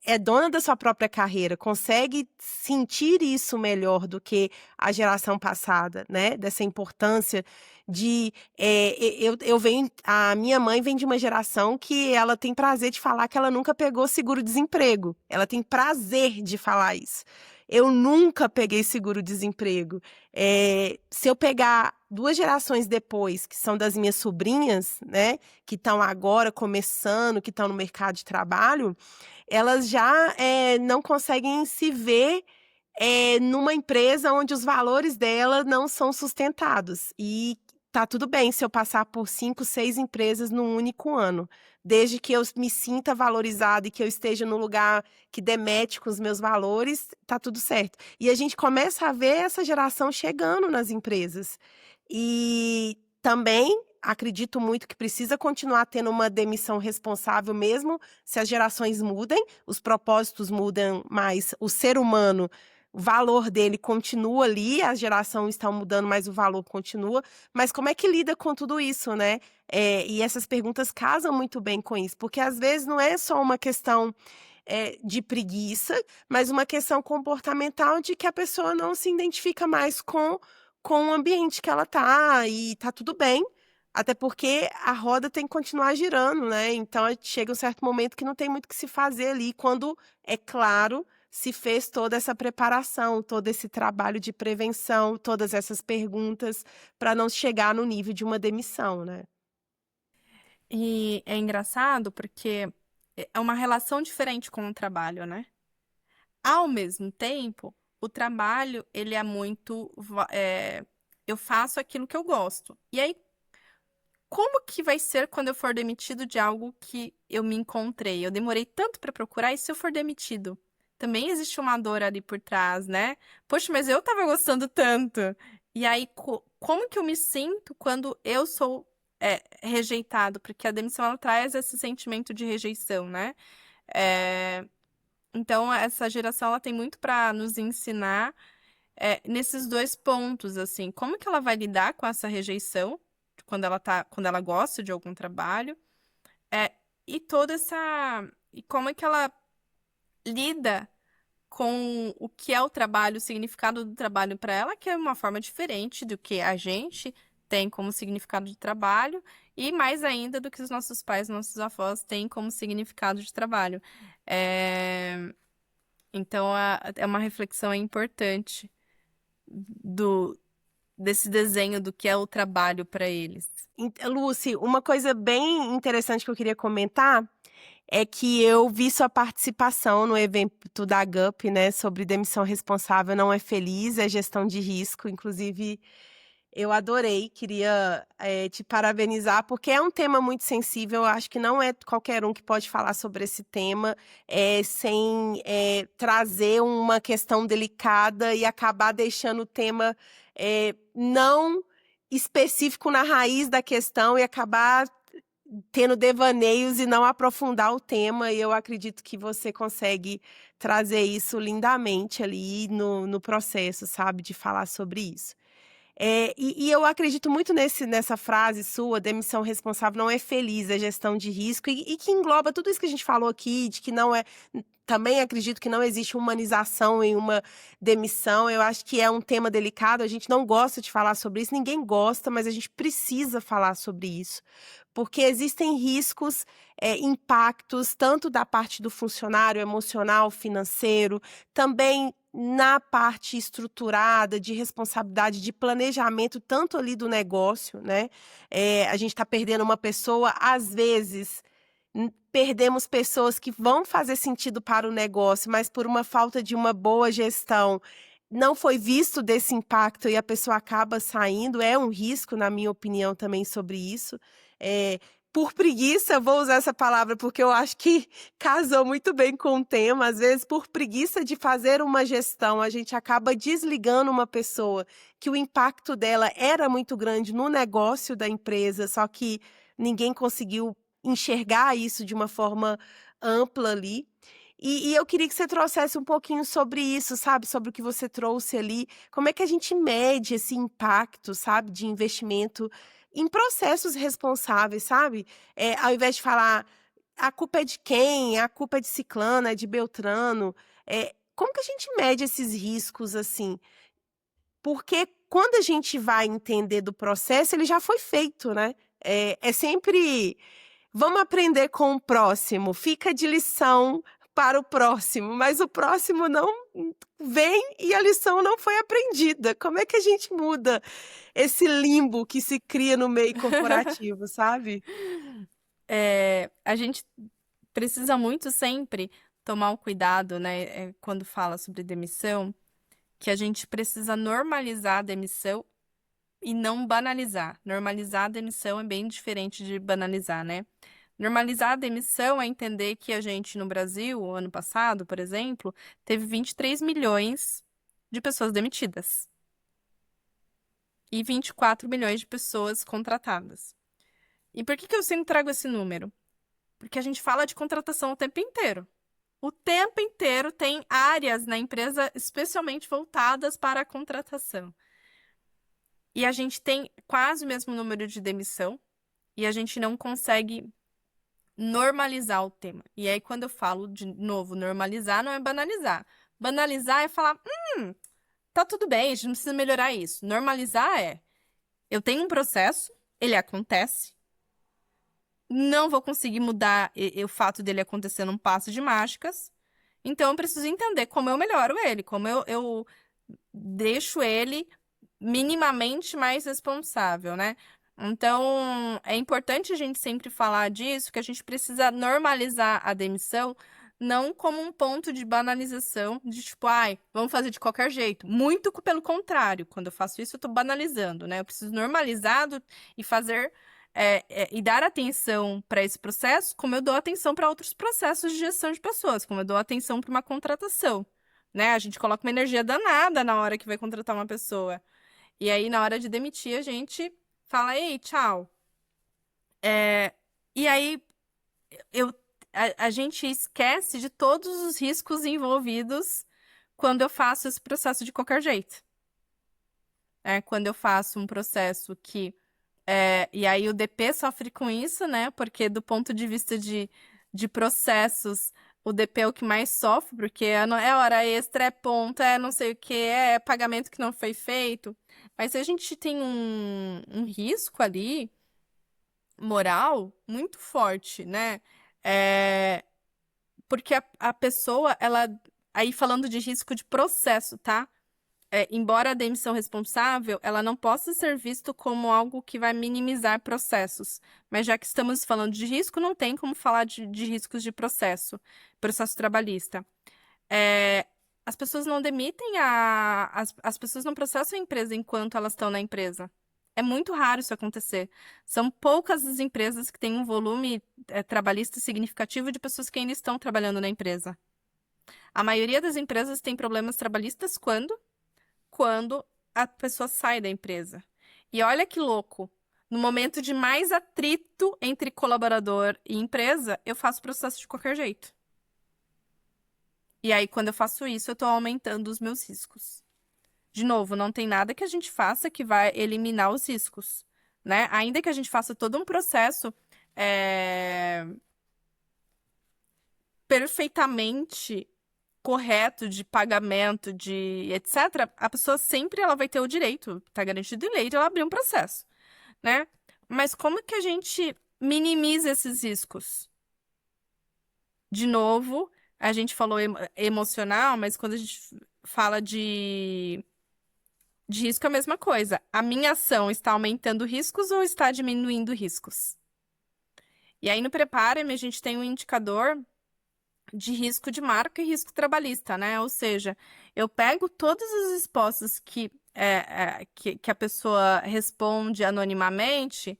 é dona da sua própria carreira, consegue sentir isso melhor do que a geração passada, né? Dessa importância de a minha mãe vem de uma geração que ela tem prazer de falar que ela nunca pegou seguro-desemprego. Ela tem prazer de falar isso. Eu nunca peguei seguro-desemprego. Se eu pegar 2 gerações depois, que são das minhas sobrinhas, né, que estão agora começando, que estão no mercado de trabalho, elas já não conseguem se ver numa empresa onde os valores dela não são sustentados. E tá tudo bem se eu passar por 5, 6 empresas num único ano, desde que eu me sinta valorizada e que eu esteja num lugar que demete com os meus valores, tá tudo certo. E a gente começa a ver essa geração chegando nas empresas. E também acredito muito que precisa continuar tendo uma demissão responsável, mesmo se as gerações mudem, os propósitos mudam, mas o ser humano, o valor dele continua ali, a geração está mudando, mas o valor continua. Mas como é que lida com tudo isso, né? E essas perguntas casam muito bem com isso, porque às vezes não é só uma questão de preguiça, mas uma questão comportamental de que a pessoa não se identifica mais com o ambiente que ela tá, e tá tudo bem, até porque a roda tem que continuar girando, né? Então chega um certo momento que não tem muito o que se fazer ali, quando, é claro, se fez toda essa preparação, todo esse trabalho de prevenção, todas essas perguntas, para não chegar no nível de uma demissão, né? E é engraçado porque é uma relação diferente com o trabalho, né? Ao mesmo tempo, o trabalho, ele é muito... eu faço aquilo que eu gosto. E aí, como que vai ser quando eu for demitido de algo que eu me encontrei? Eu demorei tanto para procurar, e se eu for demitido? Também existe uma dor ali por trás, né? Poxa, mas eu tava gostando tanto. E aí, como que eu me sinto quando eu sou rejeitado, porque a demissão ela traz esse sentimento de rejeição, né? É, então, essa geração ela tem muito para nos ensinar nesses dois pontos, assim, como que ela vai lidar com essa rejeição quando ela gosta de algum trabalho, é, e toda essa, e como é que ela lida com o que é o trabalho, o significado do trabalho para ela, que é uma forma diferente do que a gente tem como significado de trabalho, e mais ainda do que os nossos pais, nossos avós têm como significado de trabalho. É, Então, é uma reflexão importante do desse desenho do que é o trabalho para eles. Lucy, uma coisa bem interessante que eu queria comentar é que eu vi sua participação no evento da GUP, né, sobre demissão responsável não é feliz, é gestão de risco. Inclusive, eu adorei, queria te parabenizar, porque é um tema muito sensível. Eu acho que não é qualquer um que pode falar sobre esse tema sem trazer uma questão delicada e acabar deixando o tema não específico na raiz da questão e acabar tendo devaneios e não aprofundar o tema. E eu acredito que você consegue trazer isso lindamente ali no processo, sabe, de falar sobre isso. E eu acredito muito nessa frase sua, demissão responsável não é feliz, é gestão de risco, e que engloba tudo isso que a gente falou aqui, de que não é. Também acredito que não existe humanização em uma demissão. Eu acho que é um tema delicado, a gente não gosta de falar sobre isso, ninguém gosta, mas a gente precisa falar sobre isso. Porque existem riscos, impactos, tanto da parte do funcionário, emocional, financeiro, também na parte estruturada, de responsabilidade, de planejamento, tanto ali do negócio, né? A gente está perdendo uma pessoa, às vezes perdemos pessoas que vão fazer sentido para o negócio, mas por uma falta de uma boa gestão, não foi visto desse impacto e a pessoa acaba saindo. É um risco, na minha opinião, também sobre isso. Por preguiça, vou usar essa palavra porque eu acho que casou muito bem com o tema. Às vezes, por preguiça de fazer uma gestão, a gente acaba desligando uma pessoa que o impacto dela era muito grande no negócio da empresa, só que ninguém conseguiu enxergar isso de uma forma ampla ali. E eu queria que você trouxesse um pouquinho sobre isso, sabe? Sobre o que você trouxe ali. Como é que a gente mede esse impacto, sabe, de investimento em processos responsáveis, sabe? Ao invés de falar a culpa é de quem, a culpa é de ciclano, é de beltrano. Como que a gente mede esses riscos assim? Porque quando a gente vai entender do processo, ele já foi feito, né? É sempre vamos aprender com o próximo, fica de lição para o próximo, mas o próximo não vem e a lição não foi aprendida. Como é que a gente muda esse limbo que se cria no meio corporativo, sabe? A gente precisa muito sempre tomar o cuidado, né, quando fala sobre demissão, que a gente precisa normalizar a demissão e não banalizar. Normalizar a demissão é bem diferente de banalizar, né? Normalizar a demissão é entender que a gente, no Brasil, ano passado, por exemplo, teve 23 milhões de pessoas demitidas e 24 milhões de pessoas contratadas. E por que eu sempre trago esse número? Porque a gente fala de contratação o tempo inteiro. O tempo inteiro tem áreas na empresa especialmente voltadas para a contratação. E a gente tem quase o mesmo número de demissão e a gente não consegue normalizar o tema. E aí, quando eu falo de novo, normalizar não é banalizar. Banalizar é falar, tá tudo bem, a gente não precisa melhorar isso. Normalizar eu tenho um processo, ele acontece, não vou conseguir mudar o fato dele acontecer num passo de mágicas, então eu preciso entender como eu melhoro ele, como eu deixo ele minimamente mais responsável, né? Então, é importante a gente sempre falar disso, que a gente precisa normalizar a demissão, não como um ponto de banalização, de tipo, ai, vamos fazer de qualquer jeito. Muito pelo contrário, quando eu faço isso, eu tô banalizando, né? Eu preciso normalizar e fazer e dar atenção para esse processo, como eu dou atenção para outros processos de gestão de pessoas, como eu dou atenção para uma contratação, né? A gente coloca uma energia danada na hora que vai contratar uma pessoa. E aí, na hora de demitir, a gente fala, ei, tchau. E aí eu, a gente esquece de todos os riscos envolvidos quando eu faço esse processo de qualquer jeito. Quando eu faço um processo que. E aí o DP sofre com isso, né? Porque do ponto de vista de processos, o DP é o que mais sofre, porque é hora extra, é ponto, é não sei o que, é pagamento que não foi feito. Mas se a gente tem um risco ali, moral, muito forte, né? É, porque a pessoa, ela. Aí falando de risco de processo, tá? Embora a demissão responsável, ela não possa ser visto como algo que vai minimizar processos. Mas já que estamos falando de risco, não tem como falar de riscos de processo trabalhista. É, as pessoas não demitem as pessoas não processam a empresa enquanto elas estão na empresa. É muito raro isso acontecer. São poucas as empresas que têm um volume trabalhista significativo de pessoas que ainda estão trabalhando na empresa. A maioria das empresas tem problemas trabalhistas quando a pessoa sai da empresa. E olha que louco, no momento de mais atrito entre colaborador e empresa, eu faço processo de qualquer jeito. E aí, quando eu faço isso, eu estou aumentando os meus riscos. De novo, não tem nada que a gente faça que vai eliminar os riscos, né? Ainda que a gente faça todo um processo perfeitamente correto de pagamento, de etc., a pessoa sempre ela vai ter o direito, tá garantido em lei, de ela abrir um processo, né? Mas como que a gente minimiza esses riscos? De novo, a gente falou emocional, mas quando a gente fala de risco é a mesma coisa. A minha ação está aumentando riscos ou está diminuindo riscos? E aí no Prepara-me a gente tem um indicador de risco de marca e risco trabalhista, né? Ou seja, eu pego todas as respostas que a pessoa responde anonimamente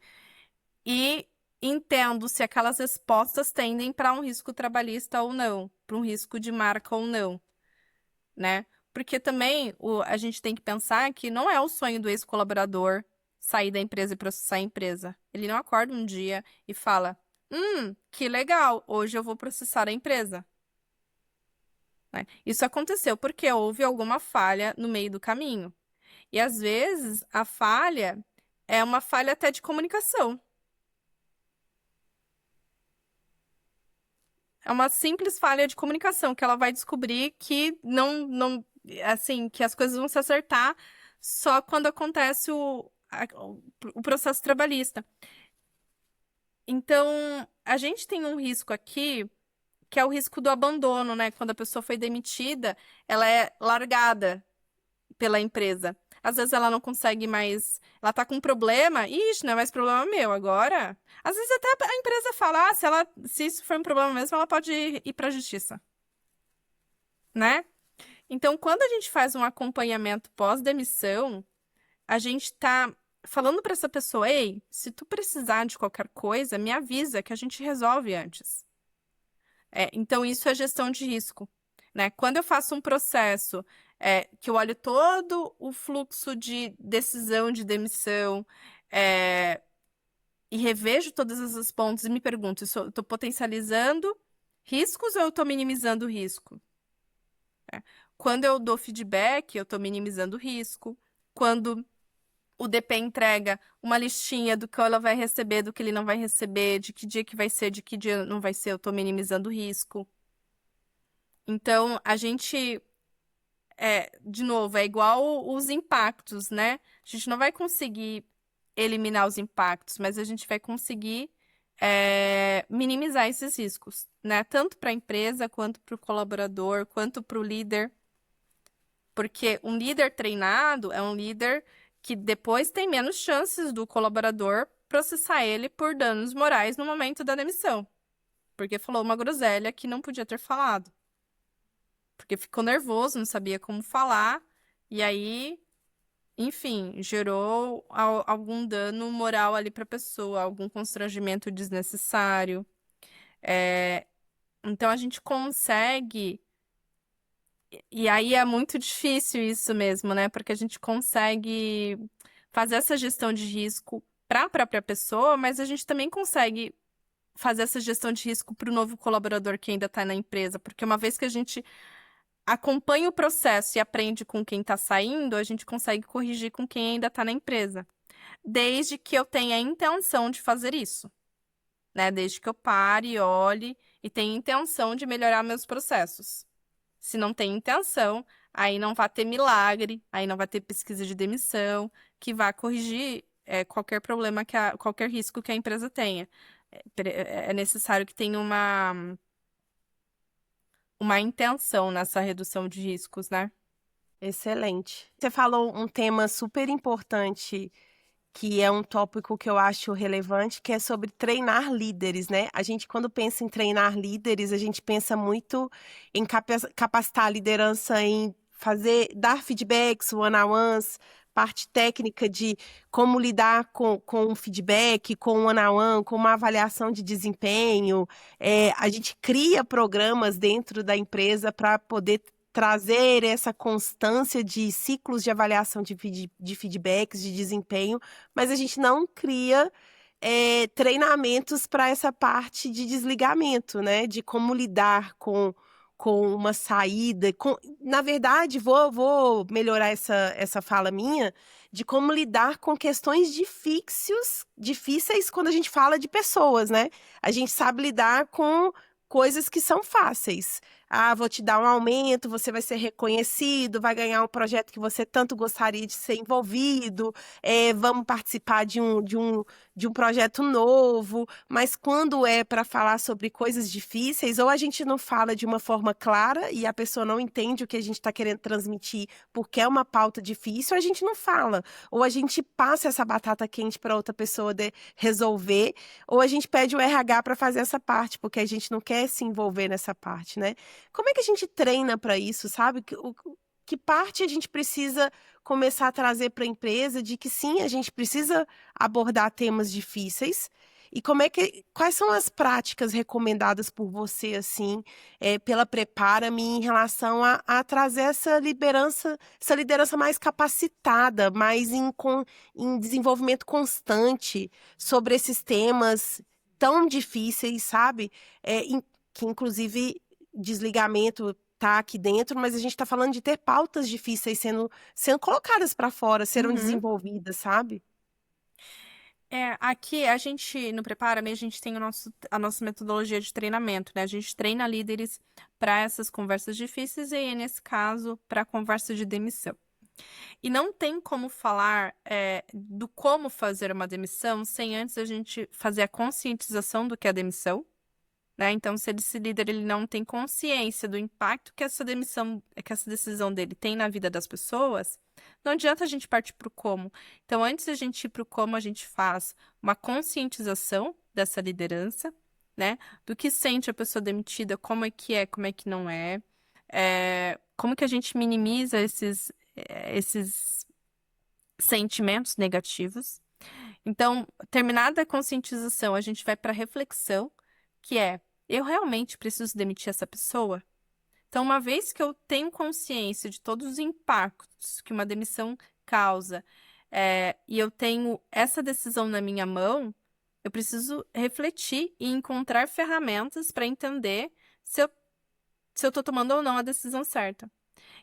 e entendo se aquelas respostas tendem para um risco trabalhista ou não, para um risco de marca ou não, né? Porque também a gente tem que pensar que não é o sonho do ex-colaborador sair da empresa e processar a empresa. Ele não acorda um dia e fala: que legal, hoje eu vou processar a empresa. Né? Isso aconteceu porque houve alguma falha no meio do caminho. E às vezes a falha é uma falha até de comunicação. É uma simples falha de comunicação que ela vai descobrir que assim, que as coisas vão se acertar só quando acontece o processo trabalhista. Então, a gente tem um risco aqui, que é o risco do abandono, né? Quando a pessoa foi demitida, ela é largada pela empresa. Às vezes ela não consegue mais, ela tá com um problema, ixi, não é mais problema meu agora. Às vezes até a empresa fala, se isso for um problema mesmo, ela pode ir para a justiça, né? Então, quando a gente faz um acompanhamento pós-demissão, a gente tá falando para essa pessoa, ei, se tu precisar de qualquer coisa, me avisa que a gente resolve antes. Então, isso é gestão de risco, né? Quando eu faço um processo que eu olho todo o fluxo de decisão de demissão e revejo todas essas pontos e me pergunto, eu estou potencializando riscos ou eu estou minimizando o risco? Quando eu dou feedback, eu estou minimizando o risco. Quando o DP entrega uma listinha do que ela vai receber, do que ele não vai receber, de que dia que vai ser, de que dia não vai ser, eu estou minimizando o risco. Então, a gente, de novo, é igual os impactos, né? A gente não vai conseguir eliminar os impactos, mas a gente vai conseguir minimizar esses riscos, né? Tanto para a empresa, quanto para o colaborador, quanto para o líder. Porque um líder treinado é um líder que depois tem menos chances do colaborador processar ele por danos morais no momento da demissão. Porque falou uma groselha que não podia ter falado. Porque ficou nervoso, não sabia como falar, e aí, enfim, gerou algum dano moral ali para a pessoa, algum constrangimento desnecessário. Então a gente consegue. E aí é muito difícil isso mesmo, né? Porque a gente consegue fazer essa gestão de risco para a própria pessoa, mas a gente também consegue fazer essa gestão de risco para o novo colaborador que ainda está na empresa, porque uma vez que a gente acompanha o processo e aprende com quem está saindo, a gente consegue corrigir com quem ainda está na empresa, desde que eu tenha a intenção de fazer isso, né? Desde que eu pare, olhe e tenha intenção de melhorar meus processos. Se não tem intenção, aí não vai ter milagre, aí não vai ter pesquisa de demissão, que vai corrigir qualquer problema, qualquer risco que a empresa tenha. É necessário que tenha uma intenção nessa redução de riscos, né? Excelente. Você falou um tema super importante, que é um tópico que eu acho relevante, que é sobre treinar líderes, né? A gente, quando pensa em treinar líderes, a gente pensa muito em capacitar a liderança em dar feedbacks, one-on-ones, parte técnica de como lidar com o feedback, com o one-on-one, com uma avaliação de desempenho. A gente cria programas dentro da empresa para poder trazer essa constância de ciclos de avaliação de feedbacks, de desempenho, mas a gente não cria treinamentos para essa parte de desligamento, né? De como lidar com uma saída. Na verdade, vou melhorar essa fala minha, de como lidar com questões difíceis quando a gente fala de pessoas, né? A gente sabe lidar com coisas que são fáceis. Ah, vou te dar um aumento, você vai ser reconhecido, vai ganhar um projeto que você tanto gostaria de ser envolvido, vamos participar de um projeto novo. Mas quando é para falar sobre coisas difíceis, ou a gente não fala de uma forma clara e a pessoa não entende o que a gente está querendo transmitir porque é uma pauta difícil, ou a gente não fala. Ou a gente passa essa batata quente para outra pessoa resolver, ou a gente pede o RH para fazer essa parte, porque a gente não quer se envolver nessa parte, né? Como é que a gente treina para isso, sabe? Que parte a gente precisa começar a trazer para a empresa de que sim, a gente precisa abordar temas difíceis, e quais são as práticas recomendadas por você, assim, pela Prepara-me em relação a trazer essa liderança mais capacitada, mais em desenvolvimento constante sobre esses temas tão difíceis, sabe? Que inclusive desligamento tá aqui dentro, mas a gente está falando de ter pautas difíceis sendo colocadas para fora, serão desenvolvidas, sabe? Aqui a gente, no Prepara-me, a gente tem a nossa metodologia de treinamento, né? A gente treina líderes para essas conversas difíceis e, nesse caso, para a conversa de demissão. E não tem como falar do como fazer uma demissão sem antes a gente fazer a conscientização do que é a demissão, né? Então, se esse líder ele não tem consciência do impacto que essa decisão dele tem na vida das pessoas, não adianta a gente partir para o como. Então, antes da gente ir para o como, a gente faz uma conscientização dessa liderança, né? Do que sente a pessoa demitida, como é, como é que não é, como que a gente minimiza esses sentimentos negativos. Então, terminada a conscientização, a gente vai para a reflexão, que é, eu realmente preciso demitir essa pessoa? Então, uma vez que eu tenho consciência de todos os impactos que uma demissão causa, e eu tenho essa decisão na minha mão, eu preciso refletir e encontrar ferramentas para entender se eu estou tomando ou não a decisão certa.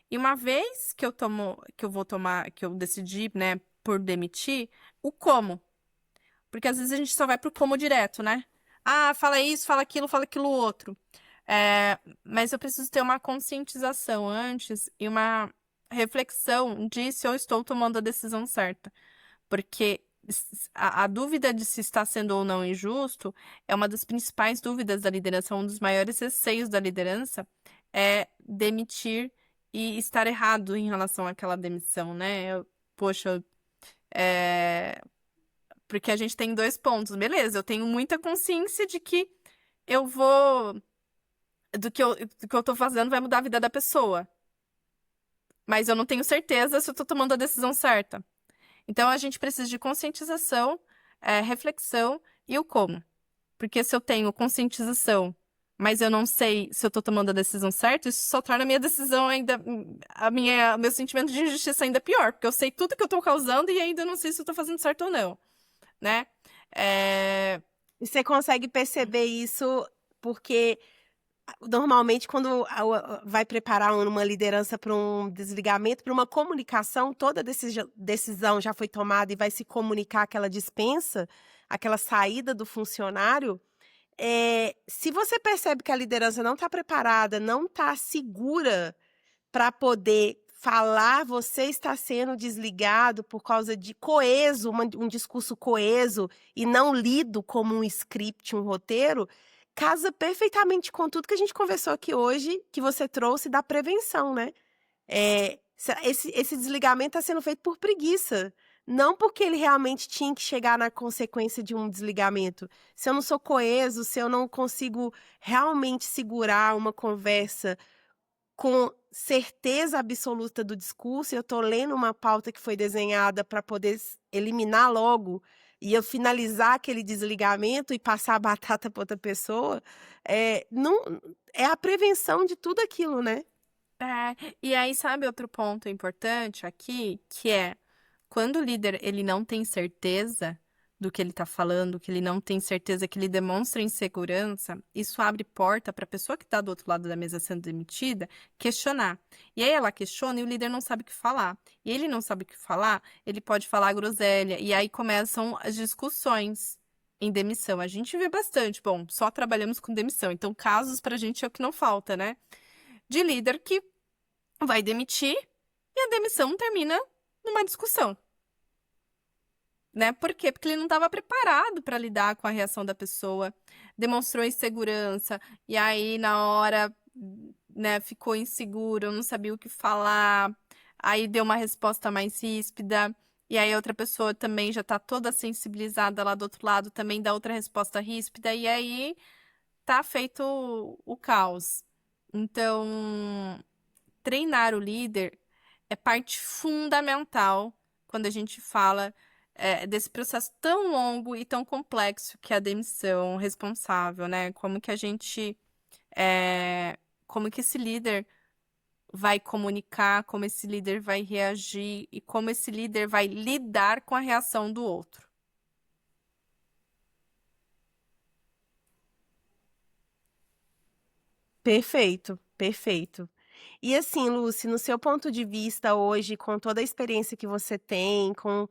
E uma vez que eu decidi, né, por demitir, o como. Porque às vezes a gente só vai pro como direto, né? Ah, fala isso, fala aquilo outro. Mas eu preciso ter uma conscientização antes e uma reflexão de se eu estou tomando a decisão certa. Porque a dúvida de se está sendo ou não injusto é uma das principais dúvidas da liderança, um dos maiores receios da liderança é demitir e estar errado em relação àquela demissão, né? Poxa, porque a gente tem 2 pontos. Beleza, eu tenho muita consciência de que eu vou. Do que eu tô fazendo vai mudar a vida da pessoa. Mas eu não tenho certeza se eu tô tomando a decisão certa. Então a gente precisa de conscientização, reflexão e o como. Porque se eu tenho conscientização, mas eu não sei se eu tô tomando a decisão certa, isso só torna a minha decisão ainda. Meu sentimento de injustiça ainda pior. Porque eu sei tudo que eu tô causando e ainda não sei se eu tô fazendo certo ou não. né? É, E você consegue perceber isso porque normalmente quando vai preparar uma liderança para um desligamento, para uma comunicação, toda decisão já foi tomada e vai se comunicar aquela dispensa, aquela saída do funcionário. Se você percebe que a liderança não está preparada, não está segura para poder falar, você está sendo desligado por causa de coeso, um discurso coeso e não lido como um script, um roteiro, casa perfeitamente com tudo que a gente conversou aqui hoje, que você trouxe da prevenção, né? Esse desligamento está sendo feito por preguiça. Não porque ele realmente tinha que chegar na consequência de um desligamento. Se eu não sou coeso, se eu não consigo realmente segurar uma conversa com certeza absoluta do discurso, eu estou lendo uma pauta que foi desenhada para poder eliminar logo e eu finalizar aquele desligamento e passar a batata para outra pessoa, não, é a prevenção de tudo aquilo, né? e aí, sabe outro ponto importante aqui, que é quando o líder ele não tem certeza do que ele está falando, que ele não tem certeza, que ele demonstra insegurança, isso abre porta para a pessoa que está do outro lado da mesa sendo demitida questionar. E aí ela questiona e o líder não sabe o que falar. E ele não sabe o que falar, ele pode falar groselha. E aí começam as discussões em demissão. A gente vê bastante. Bom, só trabalhamos com demissão, então casos para a gente é o que não falta, né? De líder que vai demitir e a demissão termina numa discussão. Né? Por quê? Porque ele não estava preparado para lidar com a reação da pessoa, demonstrou insegurança, e aí na hora, né, ficou inseguro, não sabia o que falar, aí deu uma resposta mais ríspida, e aí a outra pessoa também já está toda sensibilizada lá do outro lado, também dá outra resposta ríspida, e aí tá feito o caos. Então, treinar o líder é parte fundamental quando a gente fala desse processo tão longo e tão complexo que é a demissão responsável, né? Como que a gente, como que esse líder vai comunicar, como esse líder vai reagir e como esse líder vai lidar com a reação do outro. Perfeito, perfeito. E assim, Lucy, no seu ponto de vista hoje, com toda a experiência que você tem, com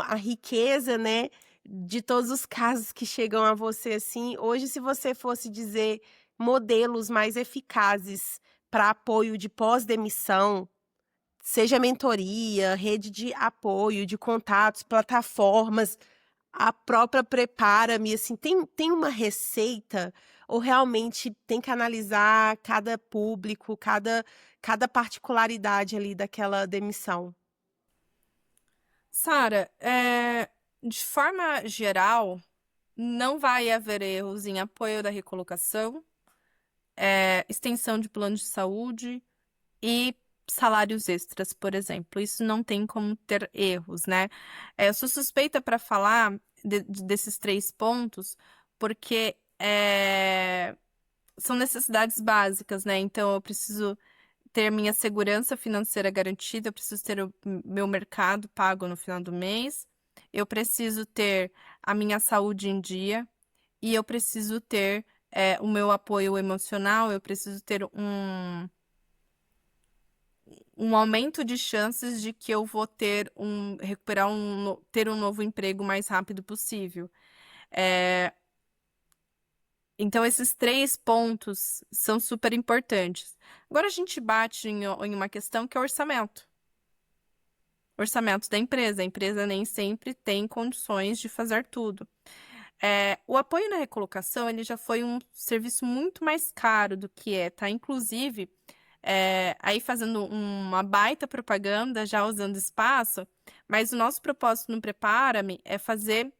a riqueza, né, de todos os casos que chegam a você, assim, hoje, se você fosse dizer modelos mais eficazes para apoio de pós-demissão, seja mentoria, rede de apoio, de contatos, plataformas, a própria Prepara-me, assim, tem uma receita ou realmente tem que analisar cada público, cada particularidade ali daquela demissão? Sara, de forma geral, não vai haver erros em apoio da recolocação, extensão de plano de saúde e salários extras, por exemplo. Isso não tem como ter erros, né? Eu sou suspeita para falar desses três pontos, porque são necessidades básicas, né? Então, eu preciso ter minha segurança financeira garantida, eu preciso ter o meu mercado pago no final do mês, eu preciso ter a minha saúde em dia e eu preciso ter o meu apoio emocional, eu preciso ter um aumento de chances de que eu vou recuperar ter um novo emprego o mais rápido possível. Então, esses três pontos são super importantes. Agora, a gente bate em uma questão que é orçamento. Orçamento da empresa. A empresa nem sempre tem condições de fazer tudo. O apoio na recolocação, ele já foi um serviço muito mais caro do que tá? Inclusive, aí fazendo uma baita propaganda, já usando espaço, mas o nosso propósito no Prepara-me é fazer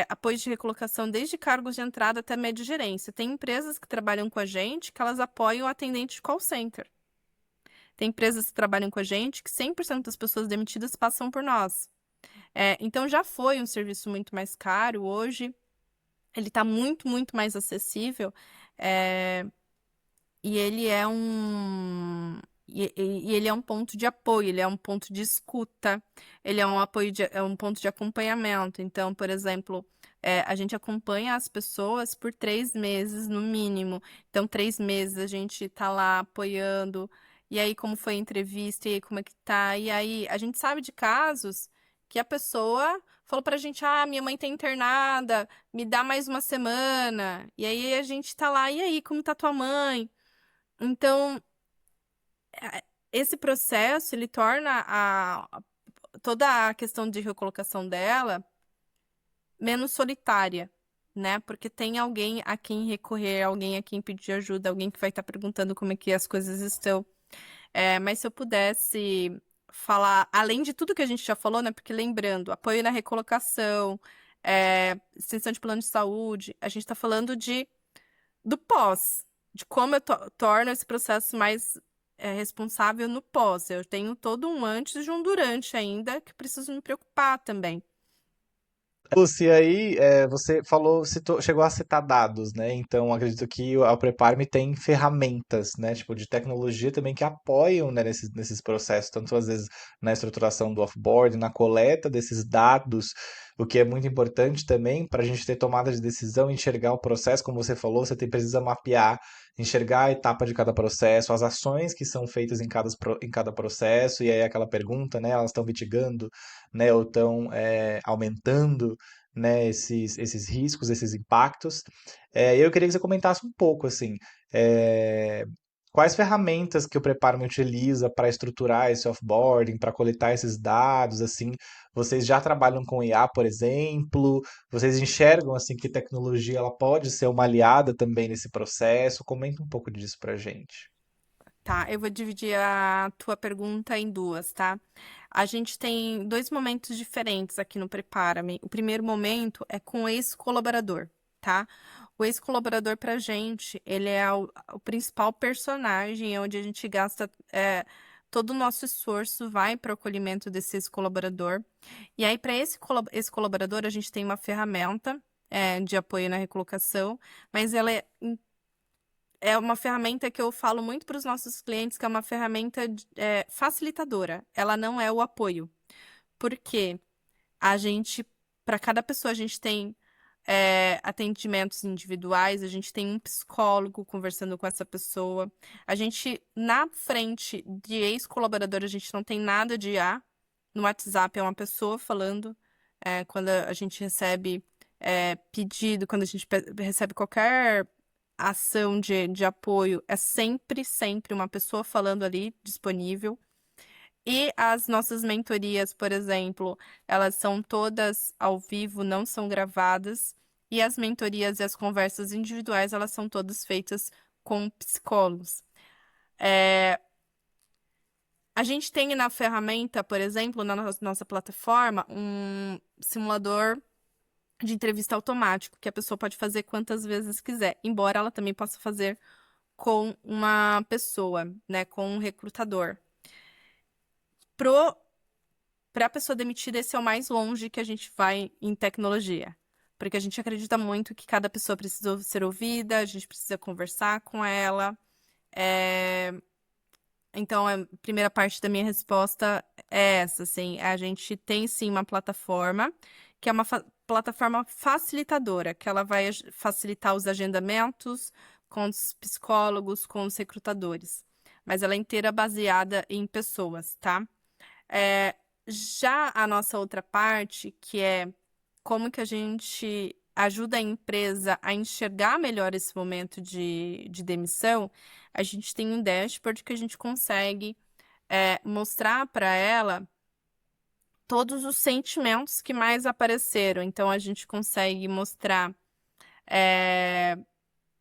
apoio de recolocação desde cargos de entrada até média gerência. Tem empresas que trabalham com a gente que elas apoiam atendente de call center. Tem empresas que trabalham com a gente que 100% das pessoas demitidas passam por nós. Então já foi um serviço muito mais caro, hoje ele está muito, muito mais acessível. E ele é e ele é um ponto de apoio, ele é um ponto de escuta, ele é um apoio é um ponto de acompanhamento. Então, por exemplo, a gente acompanha as pessoas por 3 meses no mínimo. Então, 3 meses a gente tá lá apoiando. E aí, como foi a entrevista? E aí, como é que tá? E aí, a gente sabe de casos que a pessoa falou pra gente: ah, minha mãe tá internada, me dá mais uma semana. E aí, a gente tá lá: e aí, como tá tua mãe? Então, esse processo, ele torna toda a questão de recolocação dela menos solitária, né? Porque tem alguém a quem recorrer, alguém a quem pedir ajuda, alguém que vai estar perguntando como é que as coisas estão. Mas se eu pudesse falar, além de tudo que a gente já falou, né? Porque lembrando, apoio na recolocação, extensão de plano de saúde, a gente está falando do pós, de como eu torno esse processo mais responsável no pós. Eu tenho todo um antes e um durante ainda que preciso me preocupar também. Lucy, aí você falou, chegou a citar dados, né? Então acredito que a Prepare-me tem ferramentas, né? Tipo, de tecnologia também que apoiam, né, nesses processos, tanto às vezes na estruturação do offboard, na coleta desses dados, o que é muito importante também para a gente ter tomada de decisão, enxergar o processo, como você falou, precisa mapear, enxergar a etapa de cada processo, as ações que são feitas em cada processo, e aí aquela pergunta, né? Elas estão mitigando, né, ou estão aumentando, né, esses riscos, esses impactos. Eu queria que você comentasse um pouco, assim, é, quais ferramentas que o Prepara-me utiliza para estruturar esse offboarding, para coletar esses dados, assim, vocês já trabalham com IA, por exemplo? Vocês enxergam, assim, que tecnologia ela pode ser uma aliada também nesse processo? Comenta um pouco disso para gente. Tá, eu vou dividir a tua pergunta em duas, tá? A gente tem dois momentos diferentes aqui no Prepara-me. O primeiro momento é com o ex-colaborador, tá? O ex-colaborador pra gente, ele é o principal personagem, é onde a gente gasta todo o nosso esforço vai para o acolhimento desse ex-colaborador. E aí, para esse colaborador, a gente tem uma ferramenta de apoio na recolocação, mas ela é uma ferramenta que eu falo muito para os nossos clientes, que é uma ferramenta facilitadora. Ela não é o apoio. Porque a gente, para cada pessoa, a gente tem atendimentos individuais, a gente tem um psicólogo conversando com essa pessoa. A gente, na frente de ex-colaborador, a gente não tem nada de IA. No WhatsApp é uma pessoa falando. Quando a gente recebe pedido, quando a gente recebe qualquer ação de apoio, é sempre, sempre uma pessoa falando ali, disponível. E as nossas mentorias, por exemplo, elas são todas ao vivo, não são gravadas. E as mentorias e as conversas individuais, elas são todas feitas com psicólogos. A gente tem na ferramenta, por exemplo, na nossa plataforma, um simulador de entrevista automático, que a pessoa pode fazer quantas vezes quiser, embora ela também possa fazer com uma pessoa, né, com um recrutador. Para a pessoa demitida, esse é o mais longe que a gente vai em tecnologia, porque a gente acredita muito que cada pessoa precisa ser ouvida, a gente precisa conversar com ela. Então, a primeira parte da minha resposta é essa, assim, a gente tem sim uma plataforma, que é uma plataforma facilitadora, que ela vai facilitar os agendamentos com os psicólogos, com os recrutadores, mas ela é inteira baseada em pessoas, tá? Já a nossa outra parte, que é como que a gente ajuda a empresa a enxergar melhor esse momento de demissão, a gente tem um dashboard que a gente consegue mostrar para ela todos os sentimentos que mais apareceram. Então, a gente consegue mostrar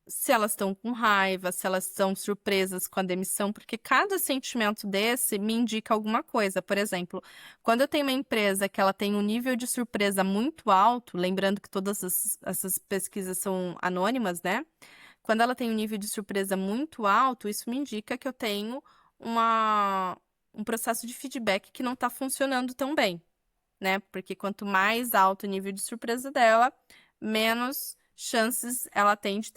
se elas estão com raiva, se elas estão surpresas com a demissão, porque cada sentimento desse me indica alguma coisa. Por exemplo, quando eu tenho uma empresa que ela tem um nível de surpresa muito alto, lembrando que todas essas pesquisas são anônimas, né? Quando ela tem um nível de surpresa muito alto, isso me indica que eu tenho um processo de feedback que não está funcionando tão bem, né? Porque quanto mais alto o nível de surpresa dela, menos chances ela tem de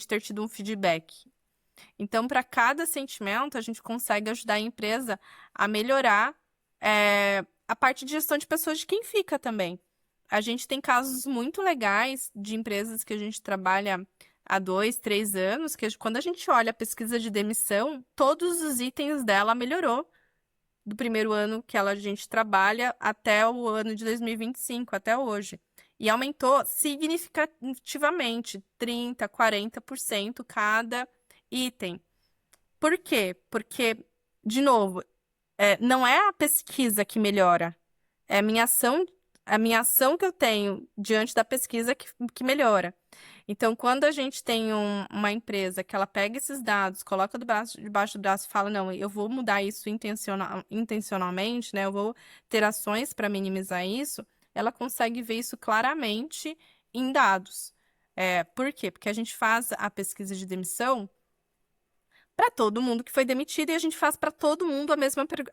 ter tido um feedback. Então, para cada sentimento, a gente consegue ajudar a empresa a melhorar a parte de gestão de pessoas de quem fica também. A gente tem casos muito legais de empresas que a gente trabalha há 2, 3 anos, que quando a gente olha a pesquisa de demissão, todos os itens dela melhorou do primeiro ano que a gente trabalha até o ano de 2025, até hoje. E aumentou significativamente, 30%, 40% cada item. Por quê? Porque, de novo, não é a pesquisa que melhora, é a minha ação que eu tenho diante da pesquisa que melhora. Então, quando a gente tem uma empresa que ela pega esses dados, coloca debaixo do braço e fala, não, eu vou mudar isso intencionalmente, né? Eu vou ter ações para minimizar isso, ela consegue ver isso claramente em dados. Por quê? Porque a gente faz a pesquisa de demissão para todo mundo que foi demitido e a gente faz para todo mundo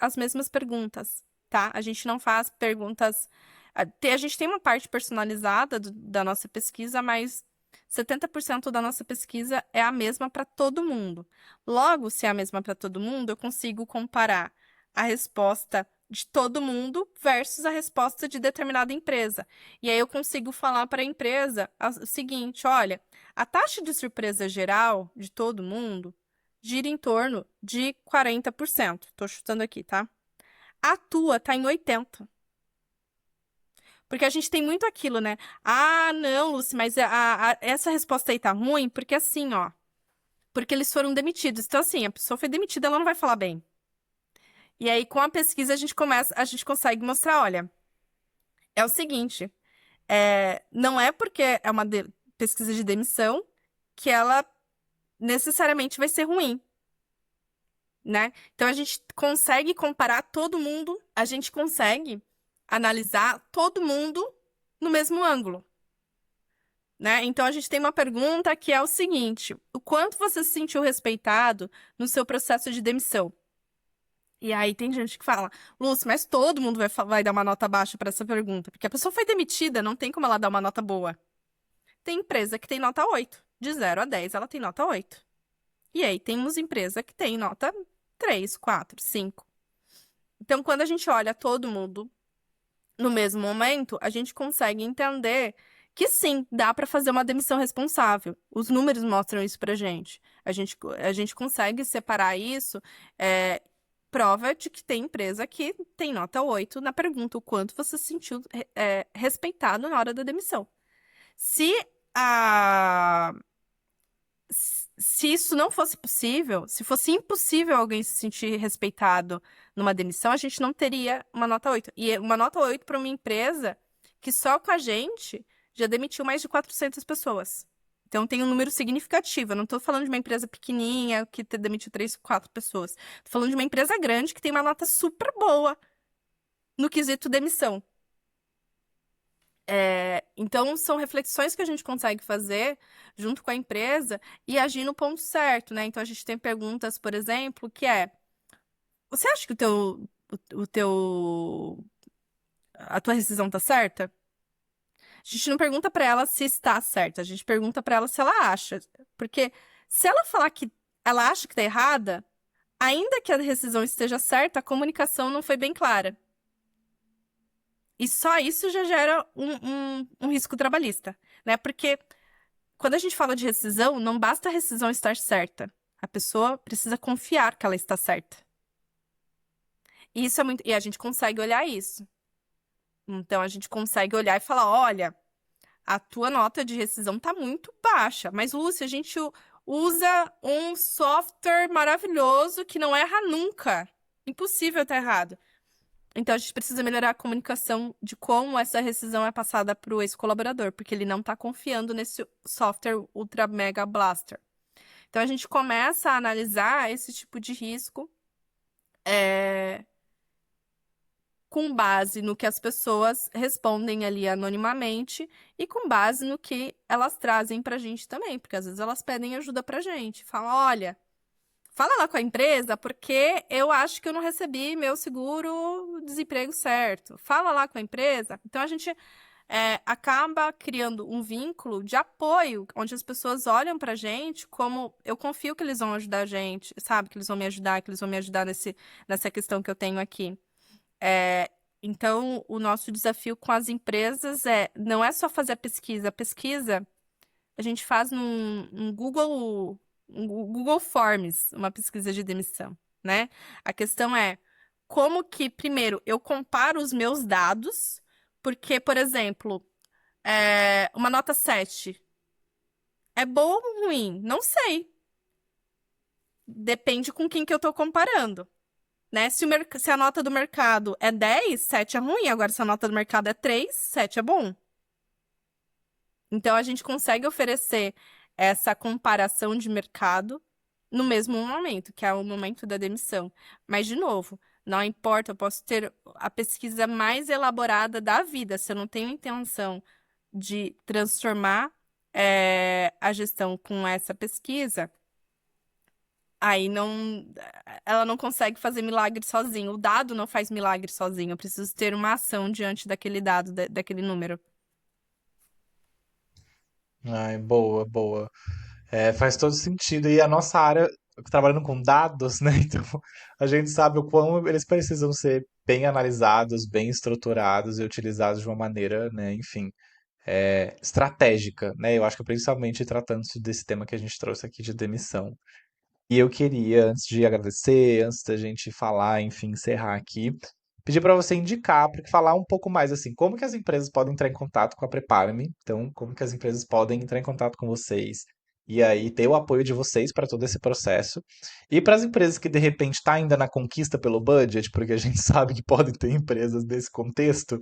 as mesmas perguntas, tá? A gente não faz perguntas. A gente tem uma parte personalizada da nossa pesquisa, mas 70% da nossa pesquisa é a mesma para todo mundo. Logo, se é a mesma para todo mundo, eu consigo comparar a resposta de todo mundo versus a resposta de determinada empresa. E aí eu consigo falar para a empresa o seguinte: olha, a taxa de surpresa geral de todo mundo gira em torno de 40%. Estou chutando aqui, tá? A tua tá em 80%. Porque a gente tem muito aquilo, né? Ah, não, Lucy, mas essa resposta aí tá ruim, porque assim, ó. Porque eles foram demitidos. Então, assim, a pessoa foi demitida, ela não vai falar bem. E aí, com a pesquisa, a gente consegue mostrar, olha, é o seguinte, não é porque é uma pesquisa de demissão que ela necessariamente vai ser ruim, né? Então, a gente consegue comparar todo mundo, a gente consegue analisar todo mundo no mesmo ângulo, né? Então, a gente tem uma pergunta que é o seguinte: o quanto você se sentiu respeitado no seu processo de demissão? E aí tem gente que fala, Lúcia, mas todo mundo vai dar uma nota baixa para essa pergunta, porque a pessoa foi demitida, não tem como ela dar uma nota boa. Tem empresa que tem nota 8, de 0 a 10 ela tem nota 8. E aí temos empresa que tem nota 3, 4, 5. Então, quando a gente olha todo mundo no mesmo momento, a gente consegue entender que sim, dá para fazer uma demissão responsável. Os números mostram isso pra gente. A gente consegue separar isso, prova de que tem empresa que tem nota 8 na pergunta o quanto você se sentiu respeitado na hora da demissão. Se a Se isso não fosse possível, se fosse impossível alguém se sentir respeitado numa demissão, a gente não teria uma nota 8. E uma nota 8 para uma empresa que só com a gente já demitiu mais de 400 pessoas. Então tem um número significativo. Eu não estou falando de uma empresa pequenininha que demitiu 3, 4 pessoas. Estou falando de uma empresa grande que tem uma nota super boa no quesito demissão. Então, são reflexões que a gente consegue fazer junto com a empresa e agir no ponto certo, né? Então, a gente tem perguntas, por exemplo, que você acha que a tua rescisão tá certa? A gente não pergunta para ela se está certa, a gente pergunta para ela se ela acha. Porque se ela falar que ela acha que tá errada, ainda que a rescisão esteja certa, a comunicação não foi bem clara. E só isso já gera um risco trabalhista, né? Porque quando a gente fala de rescisão, não basta a rescisão estar certa. A pessoa precisa confiar que ela está certa. E isso é muito. E a gente consegue olhar isso. Então a gente consegue olhar e falar: olha, a tua nota de rescisão está muito baixa. Mas, Lúcia, a gente usa um software maravilhoso que não erra nunca. Impossível estar errado. Então, a gente precisa melhorar a comunicação de como essa rescisão é passada para o ex-colaborador, porque ele não está confiando nesse software Ultra Mega Blaster. Então, a gente começa a analisar esse tipo de risco com base no que as pessoas respondem ali anonimamente e com base no que elas trazem para a gente também, porque às vezes elas pedem ajuda para a gente. Falam, olha, fala lá com a empresa, porque eu acho que eu não recebi meu seguro-desemprego certo. Fala lá com a empresa. Então, a gente acaba criando um vínculo de apoio, onde as pessoas olham pra gente como eu confio que eles vão ajudar a gente, sabe? Que eles vão me ajudar, que eles vão me ajudar nessa questão que eu tenho aqui. É, então, o nosso desafio com as empresas não é só fazer a pesquisa a gente faz um Google Forms, uma pesquisa de demissão, né? A questão é como que, primeiro, eu comparo os meus dados, porque, por exemplo, uma nota 7 é boa ou ruim? Não sei. Depende com quem que eu tô comparando. Né? Se a nota do mercado é 10, 7 é ruim. Agora, se a nota do mercado é 3, 7 é bom. Então, a gente consegue oferecer essa comparação de mercado no mesmo momento, que é o momento da demissão. Mas, de novo, não importa, eu posso ter a pesquisa mais elaborada da vida. Se eu não tenho intenção de transformar, a gestão com essa pesquisa, aí ela não consegue fazer milagre sozinho. O dado não faz milagre sozinho. Eu preciso ter uma ação diante daquele dado, daquele número. Ai, boa, boa. Faz todo sentido. E a nossa área, trabalhando com dados, né? Então, a gente sabe o quão eles precisam ser bem analisados, bem estruturados e utilizados de uma maneira, né? Enfim, estratégica, né? Eu acho que principalmente tratando-se desse tema que a gente trouxe aqui de demissão. E eu queria, antes de agradecer, antes da gente falar, enfim, encerrar aqui, pedir para você indicar, para falar um pouco mais assim, como que as empresas podem entrar em contato com a Prepara-me? Então, como que as empresas podem entrar em contato com vocês? E aí ter o apoio de vocês para todo esse processo. E para as empresas que de repente está ainda na conquista pelo budget, porque a gente sabe que podem ter empresas desse contexto,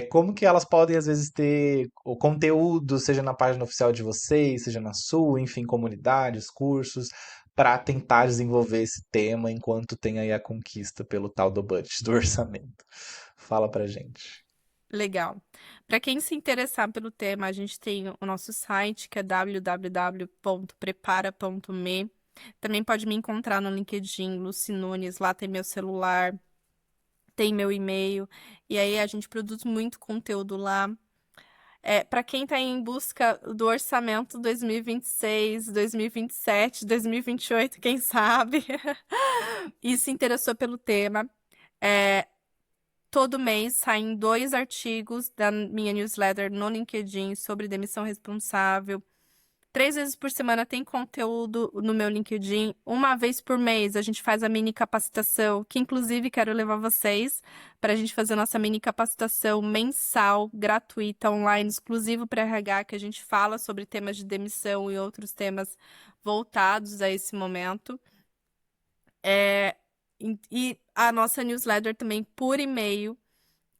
como que elas podem às vezes ter o conteúdo, seja na página oficial de vocês, seja na sua, enfim, comunidades, cursos, para tentar desenvolver esse tema enquanto tem aí a conquista pelo tal do budget, do orçamento. Fala pra gente. Legal. Para quem se interessar pelo tema, a gente tem o nosso site, que é www.prepara.me. Também pode me encontrar no LinkedIn, Lucy Nunes, lá tem meu celular, tem meu e-mail, e aí a gente produz muito conteúdo lá. Para quem está em busca do orçamento 2026, 2027, 2028, quem sabe, e se interessou pelo tema, todo mês saem 2 artigos da minha newsletter no LinkedIn sobre demissão responsável. 3 vezes por semana tem conteúdo no meu LinkedIn. Uma vez por mês a gente faz a mini capacitação, que inclusive quero levar vocês para a gente fazer nossa mini capacitação mensal, gratuita, online, exclusivo para RH, que a gente fala sobre temas de demissão e outros temas voltados a esse momento. E a nossa newsletter também por e-mail,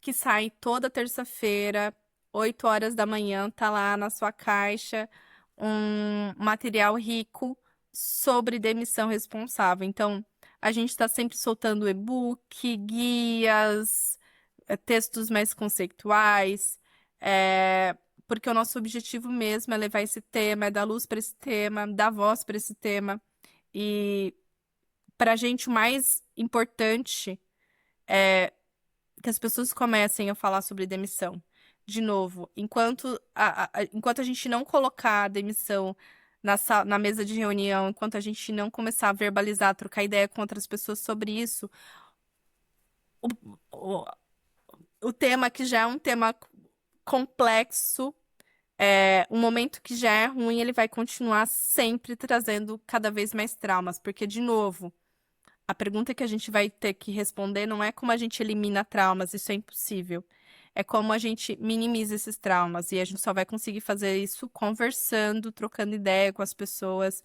que sai toda terça-feira, 8 horas da manhã, tá lá na sua caixa um material rico sobre demissão responsável. Então, a gente está sempre soltando e-book, guias, textos mais conceituais, porque o nosso objetivo mesmo é levar esse tema, é dar luz para esse tema, dar voz para esse tema. E para a gente o mais importante é que as pessoas comecem a falar sobre demissão. De novo, enquanto a gente não colocar a demissão na mesa de reunião, enquanto a gente não começar a verbalizar, trocar ideia com outras pessoas sobre isso, o, o, o tema que já é um tema complexo, um momento que já é ruim, ele vai continuar sempre trazendo cada vez mais traumas, porque, de novo, a pergunta que a gente vai ter que responder não é como a gente elimina traumas, isso é impossível. É como a gente minimiza esses traumas. E a gente só vai conseguir fazer isso conversando, trocando ideia com as pessoas,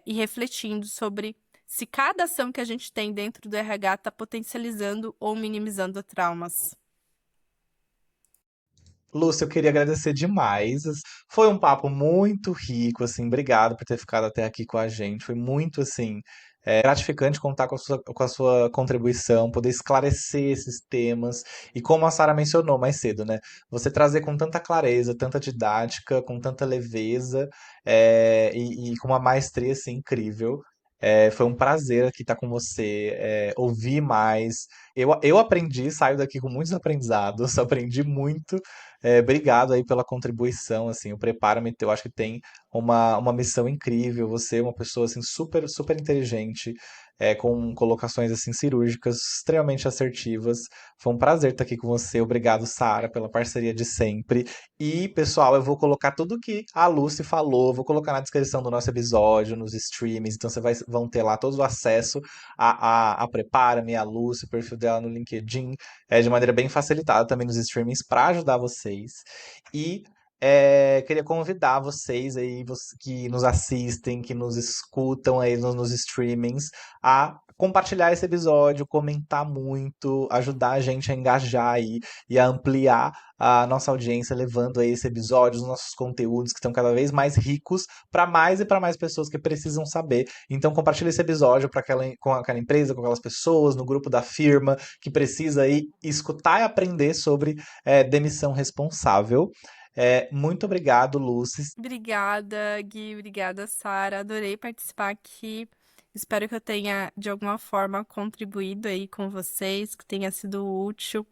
e refletindo sobre se cada ação que a gente tem dentro do RH está potencializando ou minimizando traumas. Lúcia, eu queria agradecer demais. Foi um papo muito rico, assim, obrigado por ter ficado até aqui com a gente. Foi muito, assim, gratificante contar com a sua contribuição, poder esclarecer esses temas. E como a Sara mencionou mais cedo, né? Você trazer com tanta clareza, tanta didática, com tanta leveza, e com uma maestria, assim, incrível. Foi um prazer aqui estar com você, ouvir mais. Eu aprendi, saio daqui com muitos aprendizados, aprendi muito. Obrigado aí pela contribuição, assim, o Prepara-me, eu acho que tem uma missão incrível. Você é uma pessoa, assim, super, super inteligente, com colocações, assim, cirúrgicas, extremamente assertivas. Foi um prazer estar aqui com você. Obrigado, Sara, pela parceria de sempre. E, pessoal, eu vou colocar tudo que a Lucy falou, vou colocar na descrição do nosso episódio, nos streams, então vocês vão ter lá todo o acesso a Prepara-me, a Lucy, o perfil dela no LinkedIn, de maneira bem facilitada também nos streamings para ajudar vocês. E queria convidar vocês aí, que nos assistem, que nos escutam aí nos streamings, a compartilhar esse episódio, comentar muito, ajudar a gente a engajar aí e a ampliar a nossa audiência, levando aí esse episódio, os nossos conteúdos que estão cada vez mais ricos para mais e para mais pessoas que precisam saber. Então compartilha esse episódio com aquela empresa, com aquelas pessoas, no grupo da firma que precisa aí escutar e aprender sobre demissão responsável. Muito obrigado, Lucy. Obrigada, Gui. Obrigada, Sara. Adorei participar aqui. Espero que eu tenha, de alguma forma, contribuído aí com vocês, que tenha sido útil.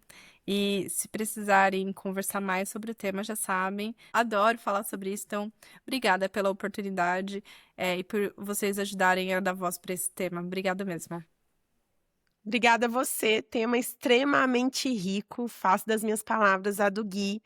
E se precisarem conversar mais sobre o tema, já sabem. Adoro falar sobre isso, então obrigada pela oportunidade, e por vocês ajudarem a dar voz para esse tema. Obrigada mesmo. Obrigada a você, tema extremamente rico. Faço das minhas palavras a do Gui.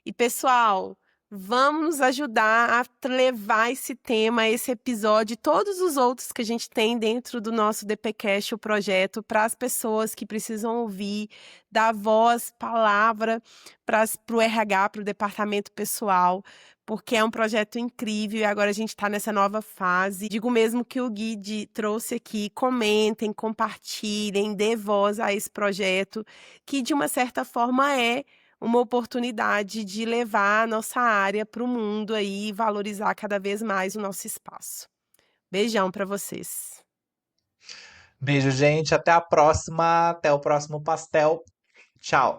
E, pessoal, vamos nos ajudar a levar esse tema, esse episódio e todos os outros que a gente tem dentro do nosso DPcast, o projeto, para as pessoas que precisam ouvir, dar voz, palavra para o RH, para o departamento pessoal, porque é um projeto incrível e agora a gente está nessa nova fase. Digo mesmo que o Gui trouxe aqui, comentem, compartilhem, dê voz a esse projeto, que de uma certa forma é uma oportunidade de levar a nossa área para o mundo aí e valorizar cada vez mais o nosso espaço. Beijão para vocês. Beijo, gente. Até a próxima. Até o próximo pastel. Tchau.